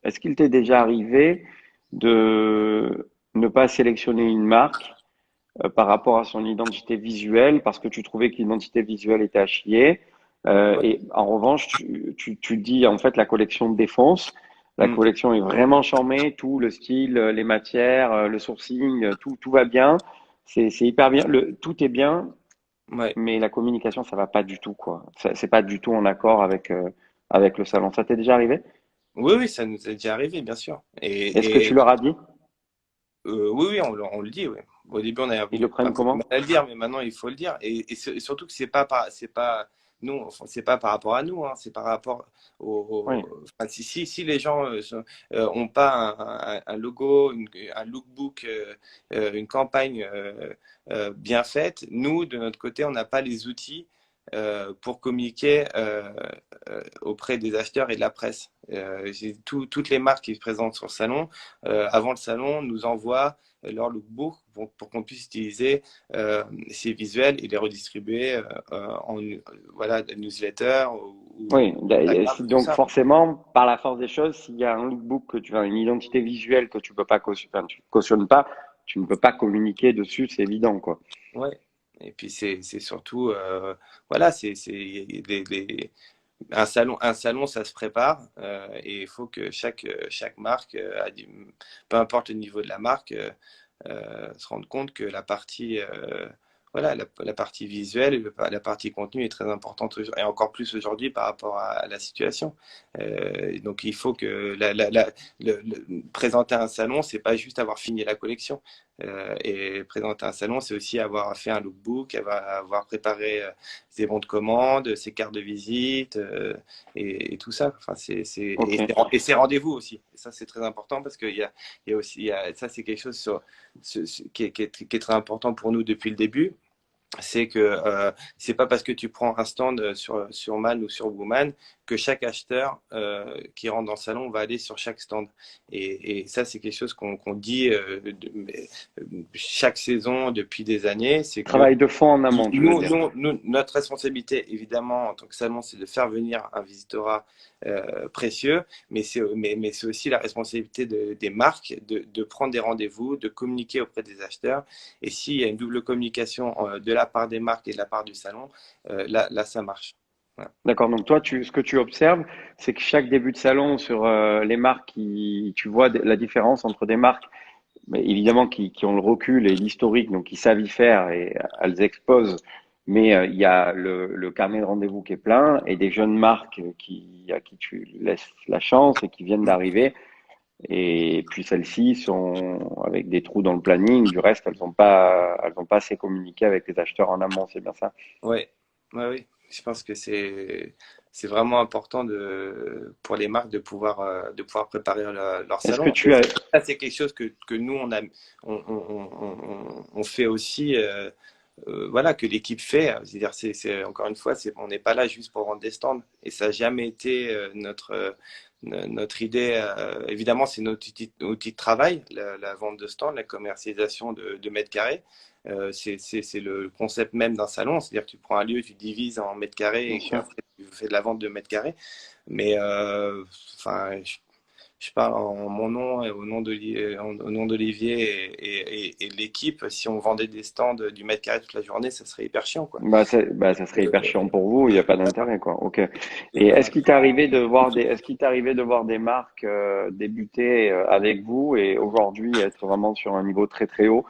est-ce qu'il t'est déjà arrivé de ne pas sélectionner une marque par rapport à son identité visuelle parce que tu trouvais que l'identité visuelle était à chier. Ouais. Et en revanche, tu dis en fait la collection défonce. La Mm. collection est vraiment charmée, tout le style, les matières, le sourcing, tout va bien. C'est hyper bien. Tout est bien, Ouais. mais la communication, ça va pas du tout, quoi. C'est pas du tout en accord avec le salon. Ça t'est déjà arrivé? Oui, oui, ça nous est déjà arrivé, bien sûr. Est-ce que tu leur as dit? Oui, oui, on le dit, oui. Au début, on a Ils le eu un prennent peu de mal comment? à le dire, mais maintenant, il faut le dire. Et surtout que c'est pas nous, enfin, c'est pas par rapport à nous, hein, c'est par rapport Oui, enfin, si les gens ont pas un logo, un lookbook, une campagne bien faite, nous, de notre côté, on n'a pas les outils pour communiquer auprès des acheteurs et de la presse. Toutes les marques qui se présentent sur le salon, avant le salon, nous envoient leur lookbook pour qu'on puisse utiliser ces visuels et les redistribuer en voilà, newsletter oui. ou Instagram, tout Donc ça. forcément, par la force des choses, s'il y a un lookbook que tu as une identité visuelle que tu peux pas enfin, tu cautionnes pas, tu ne peux pas communiquer dessus, c'est évident, quoi. Ouais. Et puis c'est surtout voilà, un salon, ça se prépare et il faut que chaque marque, peu importe le niveau de la marque, se rende compte que la partie, voilà, la partie visuelle et la partie contenu est très importante et encore plus aujourd'hui par rapport à la situation. Donc il faut que présenter un salon, c'est pas juste avoir fini la collection. Et présenter un salon, c'est aussi avoir fait un lookbook, avoir préparé ses bons de commande, ses cartes de visite et tout ça. Enfin, Ok. et ses rendez-vous aussi. Et ça, c'est très important parce il y a aussi, ça, c'est quelque chose qui est très important pour nous depuis le début. C'est que c'est pas parce que tu prends un stand sur Man ou sur Woman que chaque acheteur qui rentre dans le salon va aller sur chaque stand. Et ça, c'est quelque chose qu'on dit chaque saison depuis des années, c'est que Travail de fond en amont, tu veux dire. notre responsabilité, évidemment, en tant que salon, c'est de faire venir un visitorat précieux, mais c'est aussi la responsabilité des marques de prendre des rendez-vous, de communiquer auprès des acheteurs. Et s'il y a une double communication de la part des marques et de la part du salon, là, ça marche. Voilà. D'accord. Donc toi, ce que tu observes, c'est que chaque début de salon sur les marques, tu vois la différence entre des marques, mais évidemment qui ont le recul et l'historique, donc qui savent y faire et elles exposent. Mais il y a le carnet de rendez-vous qui est plein et des jeunes marques à qui tu laisses la chance et qui viennent d'arriver. Et puis celles-ci sont avec des trous dans le planning. Du reste, elles ont pas assez communiqué avec les acheteurs en amont. C'est bien ça. Ouais, ouais, oui. Je pense que c'est vraiment important pour les marques de pouvoir préparer leur Est-ce que salon. Et tu as, ça, c'est quelque chose que nous, on fait aussi, voilà, que l'équipe fait. C'est-à-dire, encore une fois, on n'est pas là juste pour vendre des stands. Et ça n'a jamais été notre idée. Évidemment, c'est notre outil de travail, la vente de stands, la commercialisation de mètres carrés. C'est le concept même d'un salon, c'est-à-dire que tu prends un lieu, tu divises en mètres carrés bien et sûr. qu'après tu fais de la vente de mètres carrés. Mais enfin, je parle en mon nom et au nom d'Olivier et de l'équipe. Si on vendait des stands du mètre carré toute la journée, ça serait hyper chiant, quoi. Ça serait hyper chiant pour vous, il n'y a pas d'intérêt, quoi. Ok. Et Et voilà. est-ce qu'il t'est arrivé de voir des marques débuter avec vous et aujourd'hui être vraiment sur un niveau très très haut?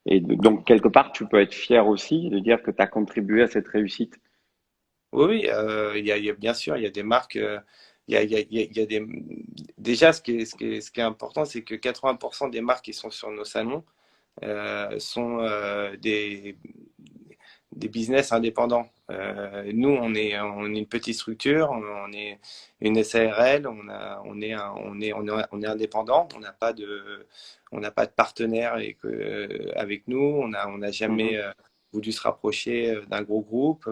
Donc quelque part, tu peux être fier aussi de dire que tu as contribué à cette réussite. Oui, oui, bien sûr, il y a des marques. Il y a déjà, ce qui est important, c'est que 80% des marques qui sont sur nos salons sont des business indépendants. Nous, on est une petite structure, on est une SARL, on est indépendant, on n'a pas de partenaire avec nous, on n'a jamais Mhm. voulu se rapprocher d'un gros groupe.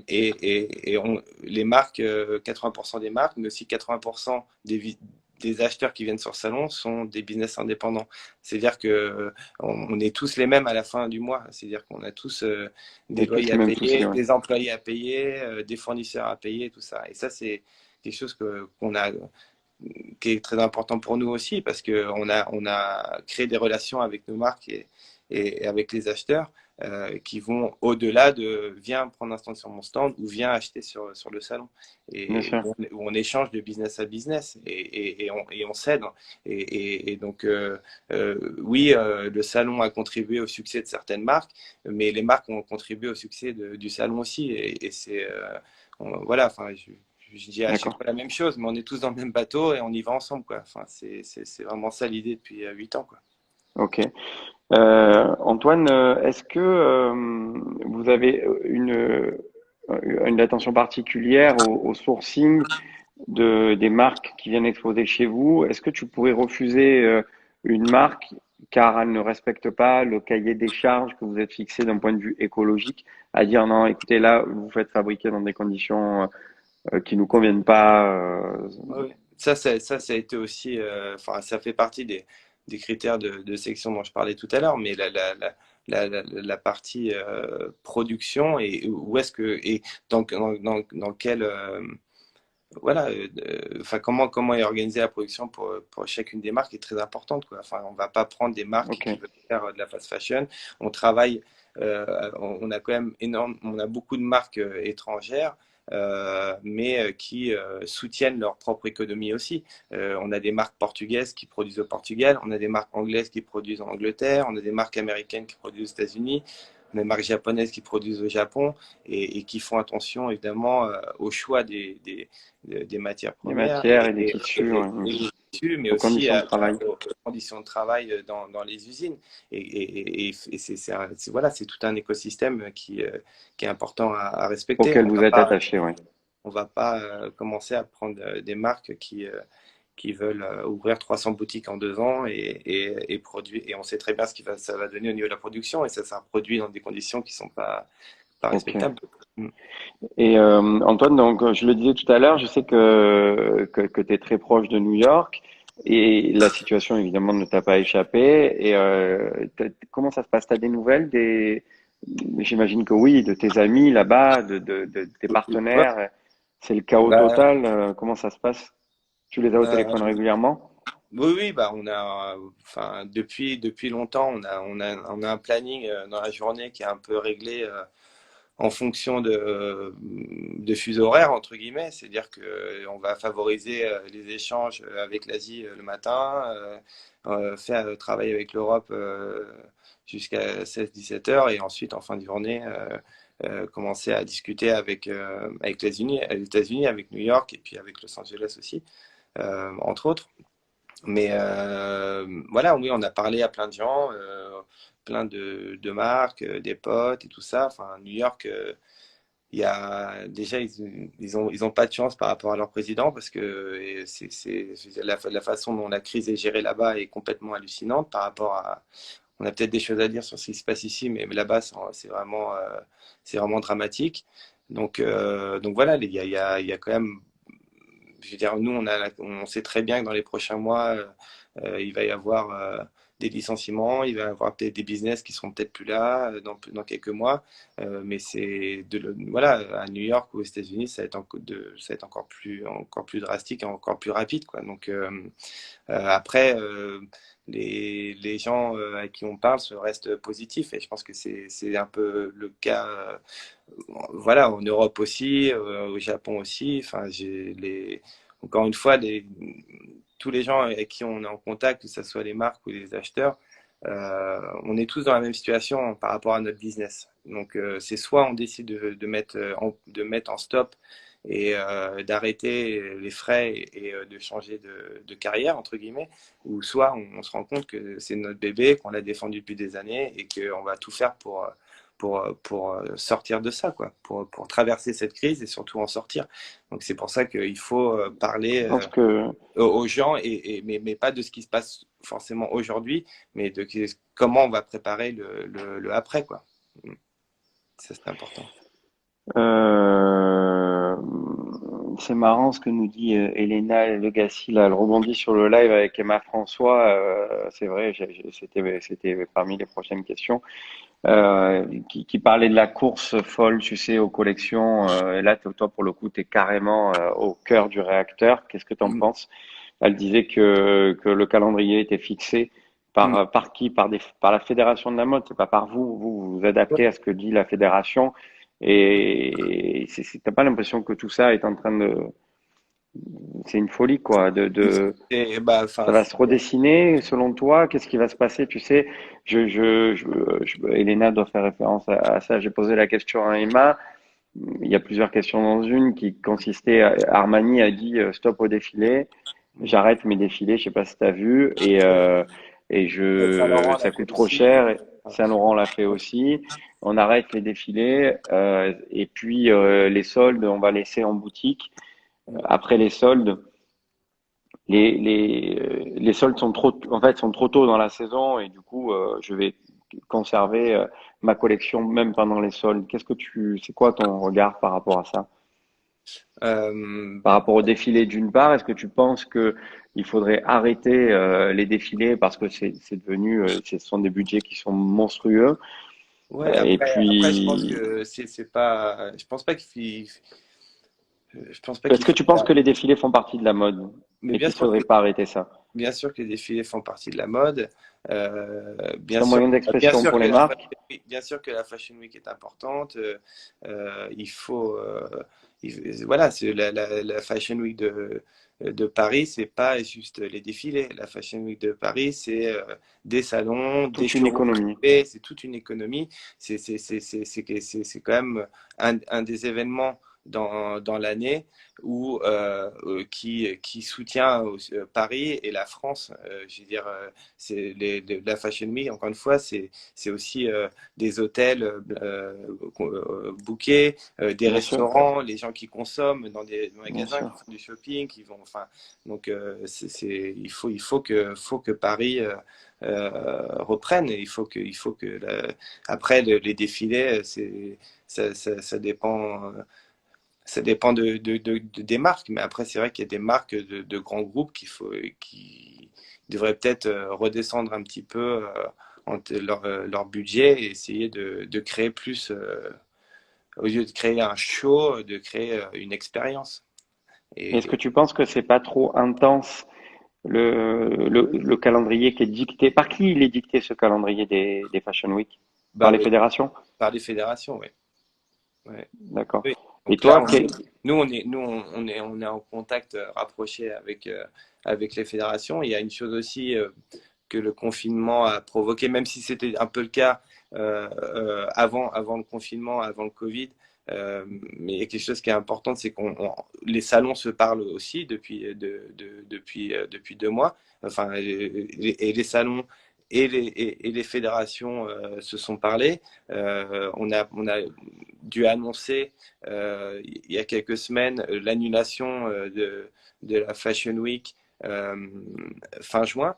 Les marques, 80% des marques, mais aussi 80% des acheteurs qui viennent sur le salon sont des business indépendants. C'est-à-dire que on est tous les mêmes à la fin du mois. C'est-à-dire qu'on a tous Vous des avez tous loyers les à mêmes soucis, payer, ouais. des employés à payer, des fournisseurs à payer, tout ça. Et ça, c'est quelque chose qu'on a, qui est très important pour nous aussi parce on a créé des relations avec nos marques et avec les acheteurs qui vont au-delà de viens prendre un stand sur mon stand ou viens acheter sur le salon Bien et sûr. où on échange de business à business et on s'aide. Donc, oui, le salon a contribué au succès de certaines marques, mais les marques ont contribué au succès du salon aussi. Et c'est, voilà, enfin, je dis à chaque D'accord. fois la même chose, mais on est tous dans le même bateau et on y va ensemble, quoi. Enfin, c'est vraiment ça l'idée depuis 8 ans, quoi. Ok. Antoine, est-ce que vous avez une attention particulière au sourcing des marques qui viennent exposer chez vous? Est-ce que tu pourrais refuser une marque car elle ne respecte pas le cahier des charges que vous êtes fixé d'un point de vue écologique, à dire non, écoutez, là, vous faites fabriquer dans des conditions qui nous conviennent pas. Ouais, ouais. Ça a été aussi, enfin, ça fait partie des critères de sélection dont je parlais tout à l'heure, mais la partie production et où est-ce que, et dans quel, voilà, enfin, comment est organisée la production pour chacune des marques est très importante, quoi. Enfin, on va pas prendre des marques Ok, qui veulent faire de la fast fashion. On travaille, on a quand même on a beaucoup de marques étrangères, mais qui soutiennent leur propre économie aussi. On a des marques portugaises qui produisent au Portugal, on a des marques anglaises qui produisent en Angleterre, on a des marques américaines qui produisent aux États-Unis, on a des marques japonaises qui produisent au Japon et qui font attention évidemment au choix des matières des premières matières et des tissus, ouais. et des tissus, mais Aux aussi conditions de travail. aux conditions de travail dans les usines. Voilà, c'est tout un écosystème qui est important à respecter. Auxquels vous êtes attaché, ouais. On va pas commencer à prendre des marques qui veulent ouvrir 300 boutiques en 2 ans et produire. Et on sait très bien ça va donner au niveau de la production et ça sera produit dans des conditions qui sont pas Ok. respectables. Mm. Et Antoine, donc je le disais tout à l'heure, je sais que tu es très proche de New York et la situation évidemment ne t'a pas échappé. Et comment ça se passe? T'as des nouvelles j'imagine que oui, de tes amis là-bas, de tes Ouais, partenaires. C'est le chaos bah, total. Comment ça se passe? Tu les as au téléphone régulièrement? oui, oui, bah enfin, depuis longtemps, on a un planning dans la journée qui est un peu réglé en fonction de fuseaux horaires, entre guillemets. C'est-à-dire que on va favoriser les échanges avec l'Asie le matin, faire travailler avec l'Europe jusqu'à 16-17 heures et ensuite, en fin de journée, commencer à discuter avec les États-Unis, avec New York et puis avec Los Angeles aussi, entre autres. Mais voilà, oui, on a parlé à plein de gens, plein de marques, des potes et tout ça. Enfin, New York, il y a déjà ils ont pas de chance par rapport à leur président parce que je veux dire, la façon dont la crise est gérée là-bas est complètement hallucinante par rapport à. On a peut-être des choses à dire sur ce qui se passe ici, mais là-bas c'est vraiment dramatique. Donc voilà, il y a quand même je veux dire, nous, on sait très bien que dans les prochains mois, il va y avoir des licenciements, il va y avoir peut-être des business qui seront peut-être plus là dans quelques mois. Mais voilà, à New York ou aux États-Unis, ça va être encore plus drastique et encore plus rapide, quoi. Donc, après, les gens à qui on parle restent positifs et je pense que c'est un peu le cas, voilà, en Europe aussi, au Japon aussi. Enfin, encore une fois, tous les gens avec qui on est en contact, que ce soit les marques ou les acheteurs, on est tous dans la même situation par rapport à notre business. Donc, c'est soit on décide de mettre en stop et d'arrêter les frais et de changer de carrière, entre guillemets, ou soit on se rend compte que c'est notre bébé, qu'on l'a défendu depuis des années et qu'on va tout faire pour sortir de ça, quoi, pour traverser cette crise et surtout en sortir. Donc c'est pour ça qu'il faut Je parler pense que aux gens, mais pas de ce qui se passe forcément aujourd'hui, mais de comment on va préparer le après, quoi. Ça, c'est important. euh, c'est marrant ce que nous dit Elena Legassi, là, elle rebondit sur le live avec Emma François. C'est vrai, c'était parmi les prochaines questions. Qui parlait de la course folle, tu sais, aux collections. Et là, toi, pour le coup, tu es carrément au cœur du réacteur. Qu'est-ce que tu en Mm, penses? Elle disait que le calendrier était fixé mm. par qui? Par la fédération de la mode, c'est pas par vous. Vous vous adaptez à ce que dit la fédération. Et t'as pas l'impression que tout ça est en train de, c'est une folie, quoi, Bah, enfin, ça va se redessiner selon toi? Qu'est-ce qui va se passer? Tu sais, Elena doit faire référence à ça. J'ai posé la question à Emma. Il y a plusieurs questions dans une qui consistait Armani a dit stop au défilé. J'arrête mes défilés. Je sais pas si tu as vu. Saint-Laurent l'a Ça fait coûte trop aussi. cher. Saint-Laurent l'a fait aussi. On arrête les défilés. Et puis les soldes, on va laisser en boutique. Après les soldes, les soldes en fait, sont trop tôt dans la saison et du coup, je vais conserver ma collection même pendant les soldes. C'est quoi ton regard par rapport à ça? Euh, Par rapport au défilé d'une part, est-ce que tu penses que il faudrait arrêter les défilés parce que c'est devenu, ce sont des budgets qui sont monstrueux. ouais, Et après, je pense puis, que c'est pas, je pense pas je pense pas est-ce qu'il que faut, tu penses que les défilés font partie de la mode mais et qu'il faudrait pas arrêter ça? bien sûr que les défilés font partie de la mode. C'est un moyen Bien d'expression sûr pour que les marques. bien sûr que la Fashion Week est importante. Il faut, voilà, c'est la Fashion Week de Paris, c'est pas juste les défilés. La Fashion Week de Paris, c'est des salons, des Toute une showrooms économie. privés, c'est toute une économie. C'est quand même un des événements dans l'année qui soutient Paris et la France. Je veux dire, la Fashion Week, encore une fois, c'est aussi des hôtels bookés, des Bien sûr, restaurants, les gens qui consomment dans des bien magasins, qui sûr. font du shopping, qui vont, enfin, donc il faut que Paris reprenne. Et il faut que après les défilés, ça dépend. Ça dépend des marques, mais après, c'est vrai qu'il y a des marques de grands groupes qui devraient peut-être redescendre un petit peu leur budget et essayer de créer plus, au lieu de créer un show, de créer une expérience. Est-ce que Et tu penses que c'est pas trop intense le calendrier qui est dicté? Par qui il est dicté ce calendrier des Fashion Week? Par bah, les fédérations? par les fédérations, oui. Ouais. D'accord. Oui. Et Donc là, toi, on est en contact rapproché avec les fédérations. Il y a une chose aussi que le confinement a provoqué, même si c'était un peu le cas avant le confinement, avant le Covid. Mais il y a quelque chose qui est important, c'est les salons se parlent aussi depuis 2 mois. Enfin, et les salons et les fédérations se sont parlé. On a dû annoncer il y a quelques semaines l'annulation de la Fashion Week euh, fin juin,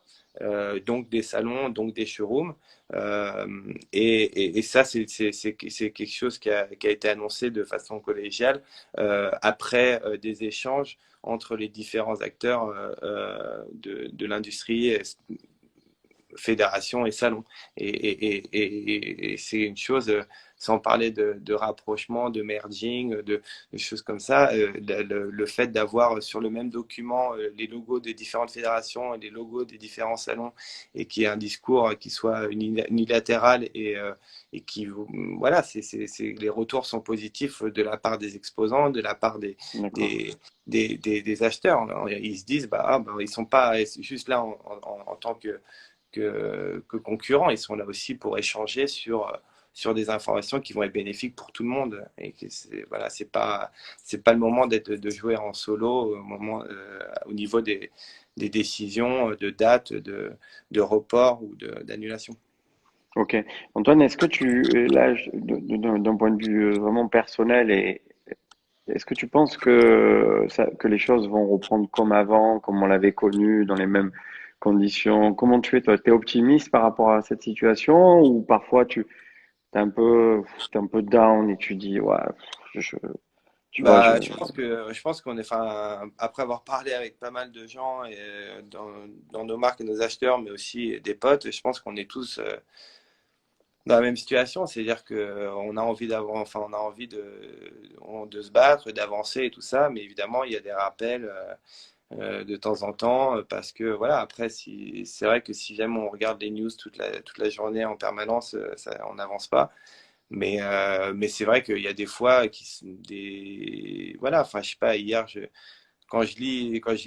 donc des salons, donc des showrooms. Euh, et ça, c'est quelque chose qui a été annoncé de façon collégiale après des échanges entre les différents acteurs de l'industrie fédération et salon. Et c'est une chose, sans parler de rapprochement, de merging, de choses comme ça, le fait d'avoir sur le même document les logos des différentes fédérations et les logos des différents salons, et qu'il y ait un discours qui soit unilatéral et qui, voilà, les retours sont positifs de la part des exposants, de la part D'accord. des, des acheteurs. Alors, ils se disent, bah, ah, bah, ils sont pas juste là en tant que concurrents, ils sont là aussi pour échanger sur des informations qui vont être bénéfiques pour tout le monde. Et que voilà, c'est pas le moment de jouer en solo au niveau des décisions de date, de report ou d'annulation. Ok. Antoine, est-ce que là, d'un point de vue vraiment personnel, est-ce que tu penses que les choses vont reprendre comme avant, comme on l'avait connu, dans les mêmes conditions? Comment tu es, toi? T'es optimiste par rapport à cette situation ou parfois t'es un peu down et tu dis, ouais, je, tu vois, Bah, je pense qu'on est, enfin, après avoir parlé avec pas mal de gens et dans nos marques et nos acheteurs, mais aussi des potes, je pense qu'on est tous dans la même situation, c'est-à-dire que on a envie d'avoir, enfin, on a envie de se battre, d'avancer et tout ça, mais évidemment, il y a des rappels de temps en temps, parce que voilà, après, si, c'est vrai que si jamais on regarde les news toute la journée en permanence, on n'avance pas. Mais c'est vrai qu'il y a des fois voilà, enfin, je sais pas, quand je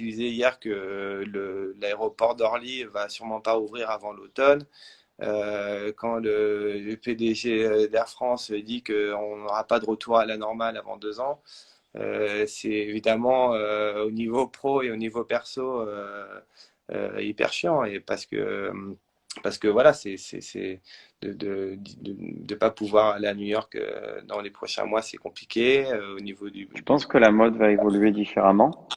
lisais hier que l'aéroport d'Orly va sûrement pas ouvrir avant l'automne, quand le PDG d'Air France dit qu'on n'aura pas de retour à la normale avant 2 ans, c'est évidemment au niveau pro et au niveau perso hyper chiant. Et parce que voilà, c'est de pas pouvoir aller à New York dans les prochains mois, c'est compliqué au niveau tu penses que la mode va évoluer différemment?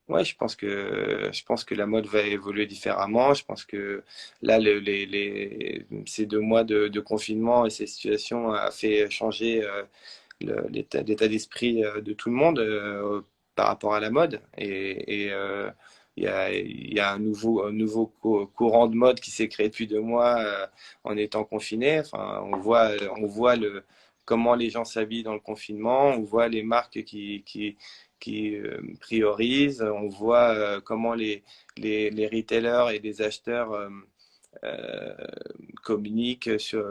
Ouais, je pense que la mode va évoluer différemment. Je pense que là, ces 2 mois de confinement et ces situations a fait changer l'état d'esprit de tout le monde par rapport à la mode. Et il y a un nouveau courant de mode qui s'est créé depuis 2 mois en étant confiné. Enfin, on voit comment les gens s'habillent dans le confinement. On voit les marques qui priorisent. On voit comment les retailers et les acheteurs euh, communiquent sur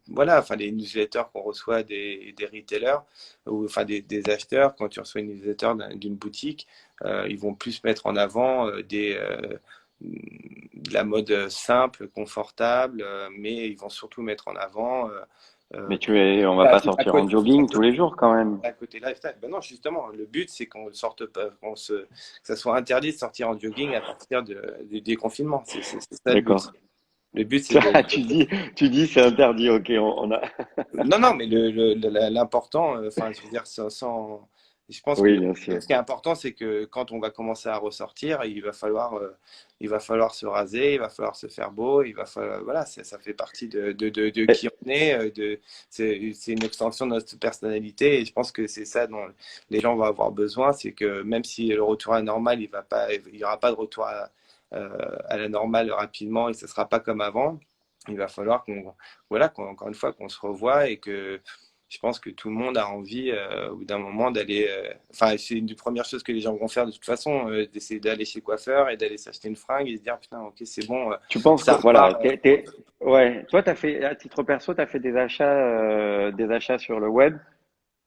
voilà, enfin les newsletters qu'on reçoit des retailers ou enfin des acheteurs. Quand tu reçois une newsletter d'une boutique, ils vont plus mettre en avant de la mode simple, confortable, mais ils vont surtout mettre en avant Mais tout on va pas tout sortir en jogging tous les jours quand même. à côté lifestyle. Ben non, justement, le but, c'est qu'on sorte pas, que ça soit interdit de sortir en jogging à partir du déconfinement. C'est ça le but. D'accord. Le but, c'est Tu dis c'est interdit, ok, on a. non, non, mais l'important, enfin, je veux dire, je pense Oui, que bien sûr. ce qui est important, c'est que quand on va commencer à ressortir, il va falloir se raser, il va falloir se faire beau, il va falloir, voilà, ça fait partie de qui on est, c'est une extension de notre personnalité, et je pense que c'est ça dont les gens vont avoir besoin, c'est que même si le retour à la normale, il y aura pas de retour à la normale rapidement, et ce sera pas comme avant. Il va falloir voilà, encore une fois, qu'on se revoie et que je pense que tout le monde a envie au bout d'un moment d'aller. Enfin, c'est une des premières choses que les gens vont faire de toute façon, d'essayer d'aller chez le coiffeur et d'aller s'acheter une fringue et se dire putain, ok, c'est bon, Tu penses que ça voilà, repart. ouais, toi t'as fait à titre perso, t'as fait des achats sur le web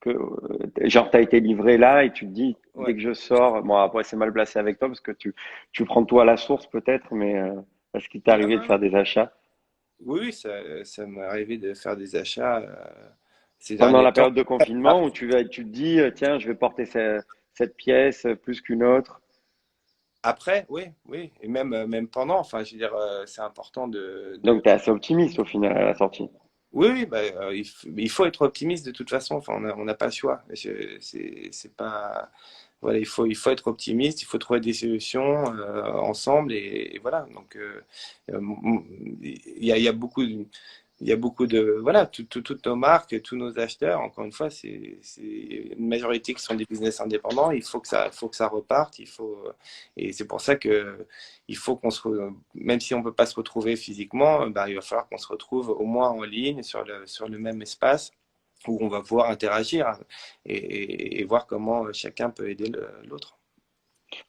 que genre t'as été livré là et tu te dis dès Ouais. que je sors, bon après c'est mal placé avec toi parce que tu prends tout à la source peut-être, mais est-ce qu'il t'est Non, arrivé de non, faire non. des achats Oui, oui, ça m'est arrivé de faire des achats ces pendant derniers la temps. période de confinement où tu te dis tiens je vais porter cette pièce plus qu'une autre, Après, oui, oui, et même pendant, enfin, je veux dire, c'est important donc t'es assez optimiste au final à la sortie. Oui, oui, bah, il faut être optimiste de toute façon. Enfin, on n'a pas le choix. C'est pas, voilà, il faut être optimiste. Il faut trouver des solutions ensemble et voilà. Donc, il y a beaucoup. il y a beaucoup de, voilà, toutes nos marques, tous nos acheteurs, encore une fois, c'est une majorité qui sont des business indépendants. Il faut que ça reparte. Et c'est pour ça que il faut même si on peut pas se retrouver physiquement, bah, il va falloir qu'on se retrouve au moins en ligne sur le même espace où on va pouvoir interagir et voir comment chacun peut aider l'autre.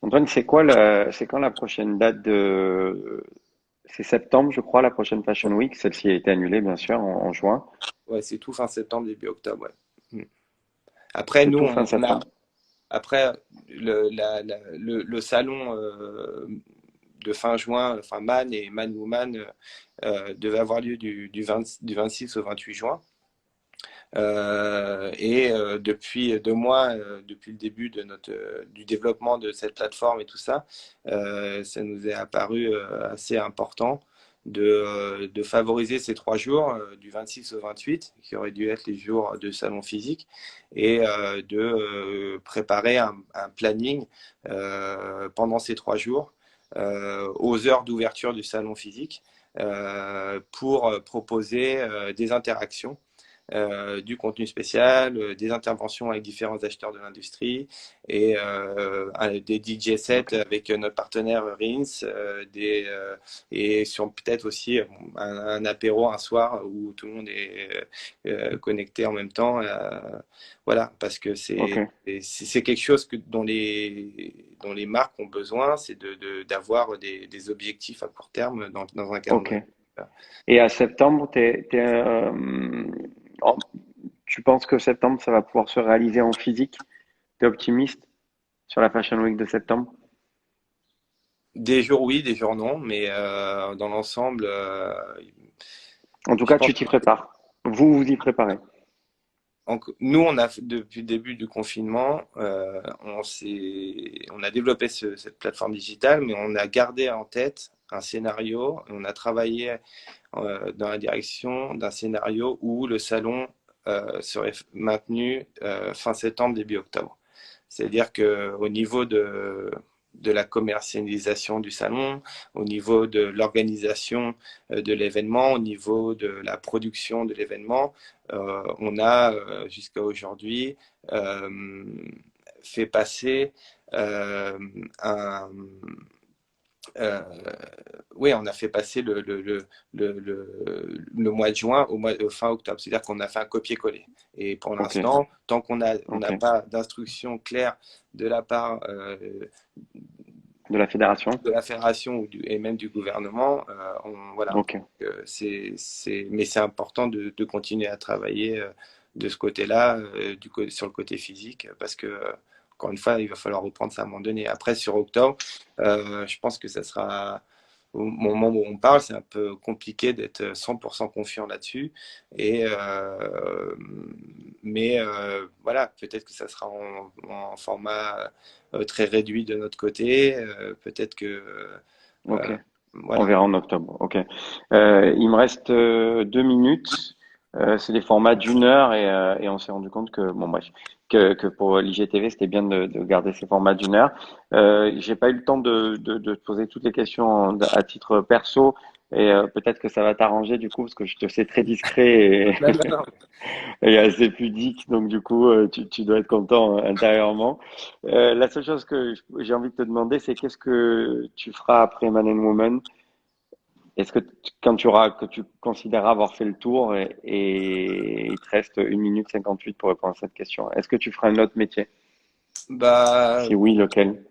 Antoine, c'est quand la prochaine date de, c'est septembre, je crois, la prochaine Fashion Week. Celle-ci a été annulée, bien sûr, en juin. Ouais, c'est tout fin septembre, début octobre. Ouais. Mm. Après, C'est nous, tout fin on a, septembre. après le salon de fin juin, enfin Man et Man Woman devait avoir lieu du 26 au 28 juin. Depuis 2 mois, depuis le début du développement de cette plateforme et tout ça, ça nous est apparu assez important de favoriser ces 3 jours, du 26 au 28, qui auraient dû être les jours de salon physique, et de préparer un planning pendant ces 3 jours aux heures d'ouverture du salon physique pour proposer des interactions du contenu spécial, des interventions avec différents acheteurs de l'industrie et des DJ sets Ok. avec notre partenaire Rins, et sur peut-être aussi un apéro un soir où tout le monde est connecté en même temps. Voilà, parce que Ok. c'est quelque chose dont les marques ont besoin, c'est d'avoir des objectifs à court terme dans un Ok. calendrier. Et à septembre, oh, tu penses que septembre, ça va pouvoir se réaliser en physique? T'es optimiste sur la Fashion Week de septembre? Des jours oui, des jours non, mais dans l'ensemble, En tout je cas, pense tu t'y prépares. Vous vous y préparez. nous, depuis le début du confinement, on a développé cette plateforme digitale, mais on a gardé en tête un scénario, on a travaillé dans la direction d'un scénario où le salon serait maintenu fin septembre, début octobre. C'est-à-dire qu'au niveau de la commercialisation du salon, au niveau de l'organisation de l'événement, au niveau de la production de l'événement, on a jusqu'à aujourd'hui euh, fait passer euh, un, euh, oui, on a fait passer le mois de juin au fin octobre. C'est-à-dire qu'on a fait un copier-coller. Et pour Ok. l'instant, tant on Ok. n'a pas d'instruction claire de la part De la fédération? de la fédération et même du gouvernement, voilà. Ok. Mais c'est important de continuer à travailler de ce côté-là, sur le côté physique, parce que, encore une fois, il va falloir reprendre ça à un moment donné. Après, sur octobre, je pense que ça sera, au moment où on parle, c'est un peu compliqué d'être 100% confiant là-dessus. Mais voilà, peut-être que ça sera en format très réduit de notre côté. Peut-être que Ok. euh, On voilà. verra en octobre. Ok. Il me reste 2 minutes. C'est des formats d'1 heure et on s'est rendu compte que bon bref que pour l'IGTV c'était bien de garder ces formats d'1 heure. J'ai pas eu le temps de te poser toutes les questions à titre perso et peut-être que ça va t'arranger du coup parce que je te sais très discret Non, non, non. et assez pudique donc du coup tu dois être content intérieurement. La seule chose que j'ai envie de te demander c'est qu'est-ce que tu feras après Man and Woman? Est-ce que que tu considéreras avoir fait le tour et il te reste 1 minute 58 pour répondre à cette question, est-ce que tu feras un autre métier? Bah, Si oui, lequel?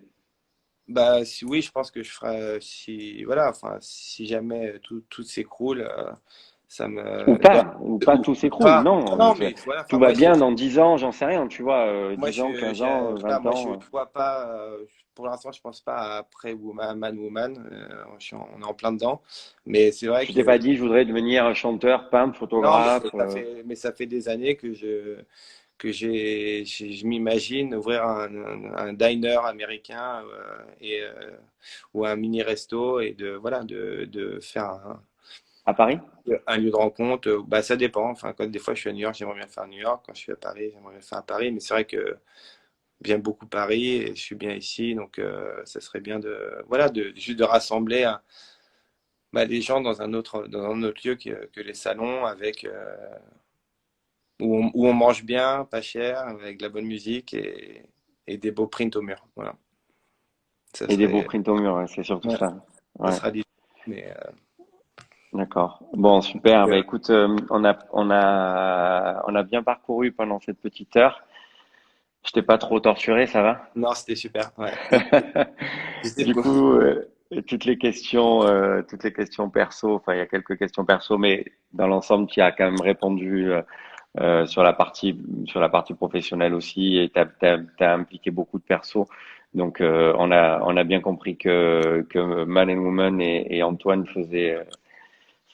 bah, si oui, je pense que je ferai, si, voilà, enfin, si jamais tout s'écroule, ça me, Ou pas tout s'écroule, pas, non, non, mais voilà, tout enfin, va bien dans 10 ans, j'en sais rien, tu vois, moi, 10 ans, 15 ans, voilà, 20 moi, je ans. ne vois pas, pour l'instant, je pense pas à après Man Woman, on est en plein dedans, mais c'est vrai Tu t'es que, pas dit, je voudrais devenir chanteur, peintre, non, photographe, mais ça fait des années je m'imagine ouvrir un diner américain ou un mini resto et voilà, de faire à Paris? un lieu de rencontre. Bah, ça dépend. Enfin, quand des fois je suis à New York, j'aimerais bien le faire à New York. Quand je suis à Paris, j'aimerais bien le faire à Paris. Mais c'est vrai que j'aime beaucoup Paris et je suis bien ici. Donc, ça serait bien voilà, juste de rassembler bah, les gens dans un autre lieu que les salons, avec où on mange bien, pas cher, avec de la bonne musique et des beaux prints au mur. Voilà. Ça Et des beaux serait, prints au mur, ouais, c'est surtout ouais, ça. ça Ouais, sera dit. Mais d'accord. Bon, super. Bah, euh, écoute, on a bien parcouru pendant cette petite heure. Je t'ai pas trop torturé, ça va? non, c'était super. Ouais. C'était Du beau. coup, toutes les questions perso, enfin, il y a quelques questions perso, mais dans l'ensemble, tu as quand même répondu sur la partie professionnelle aussi, et t'as impliqué beaucoup de perso. Donc, on a bien compris que Man and Woman et Antoine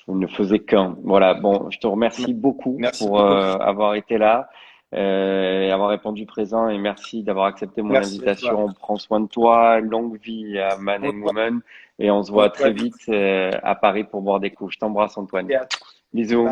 ne faisaient qu'un. Voilà. Bon, je te remercie beaucoup Merci pour beaucoup. avoir été là. Et avoir répondu présent et merci d'avoir accepté mon Merci à toi. invitation. Prends soin de toi, longue vie à Man On and se voit, Woman et on se on voit se voit très vite. vite à Paris pour boire des coups. Je t'embrasse Antoine. Et à Bisous.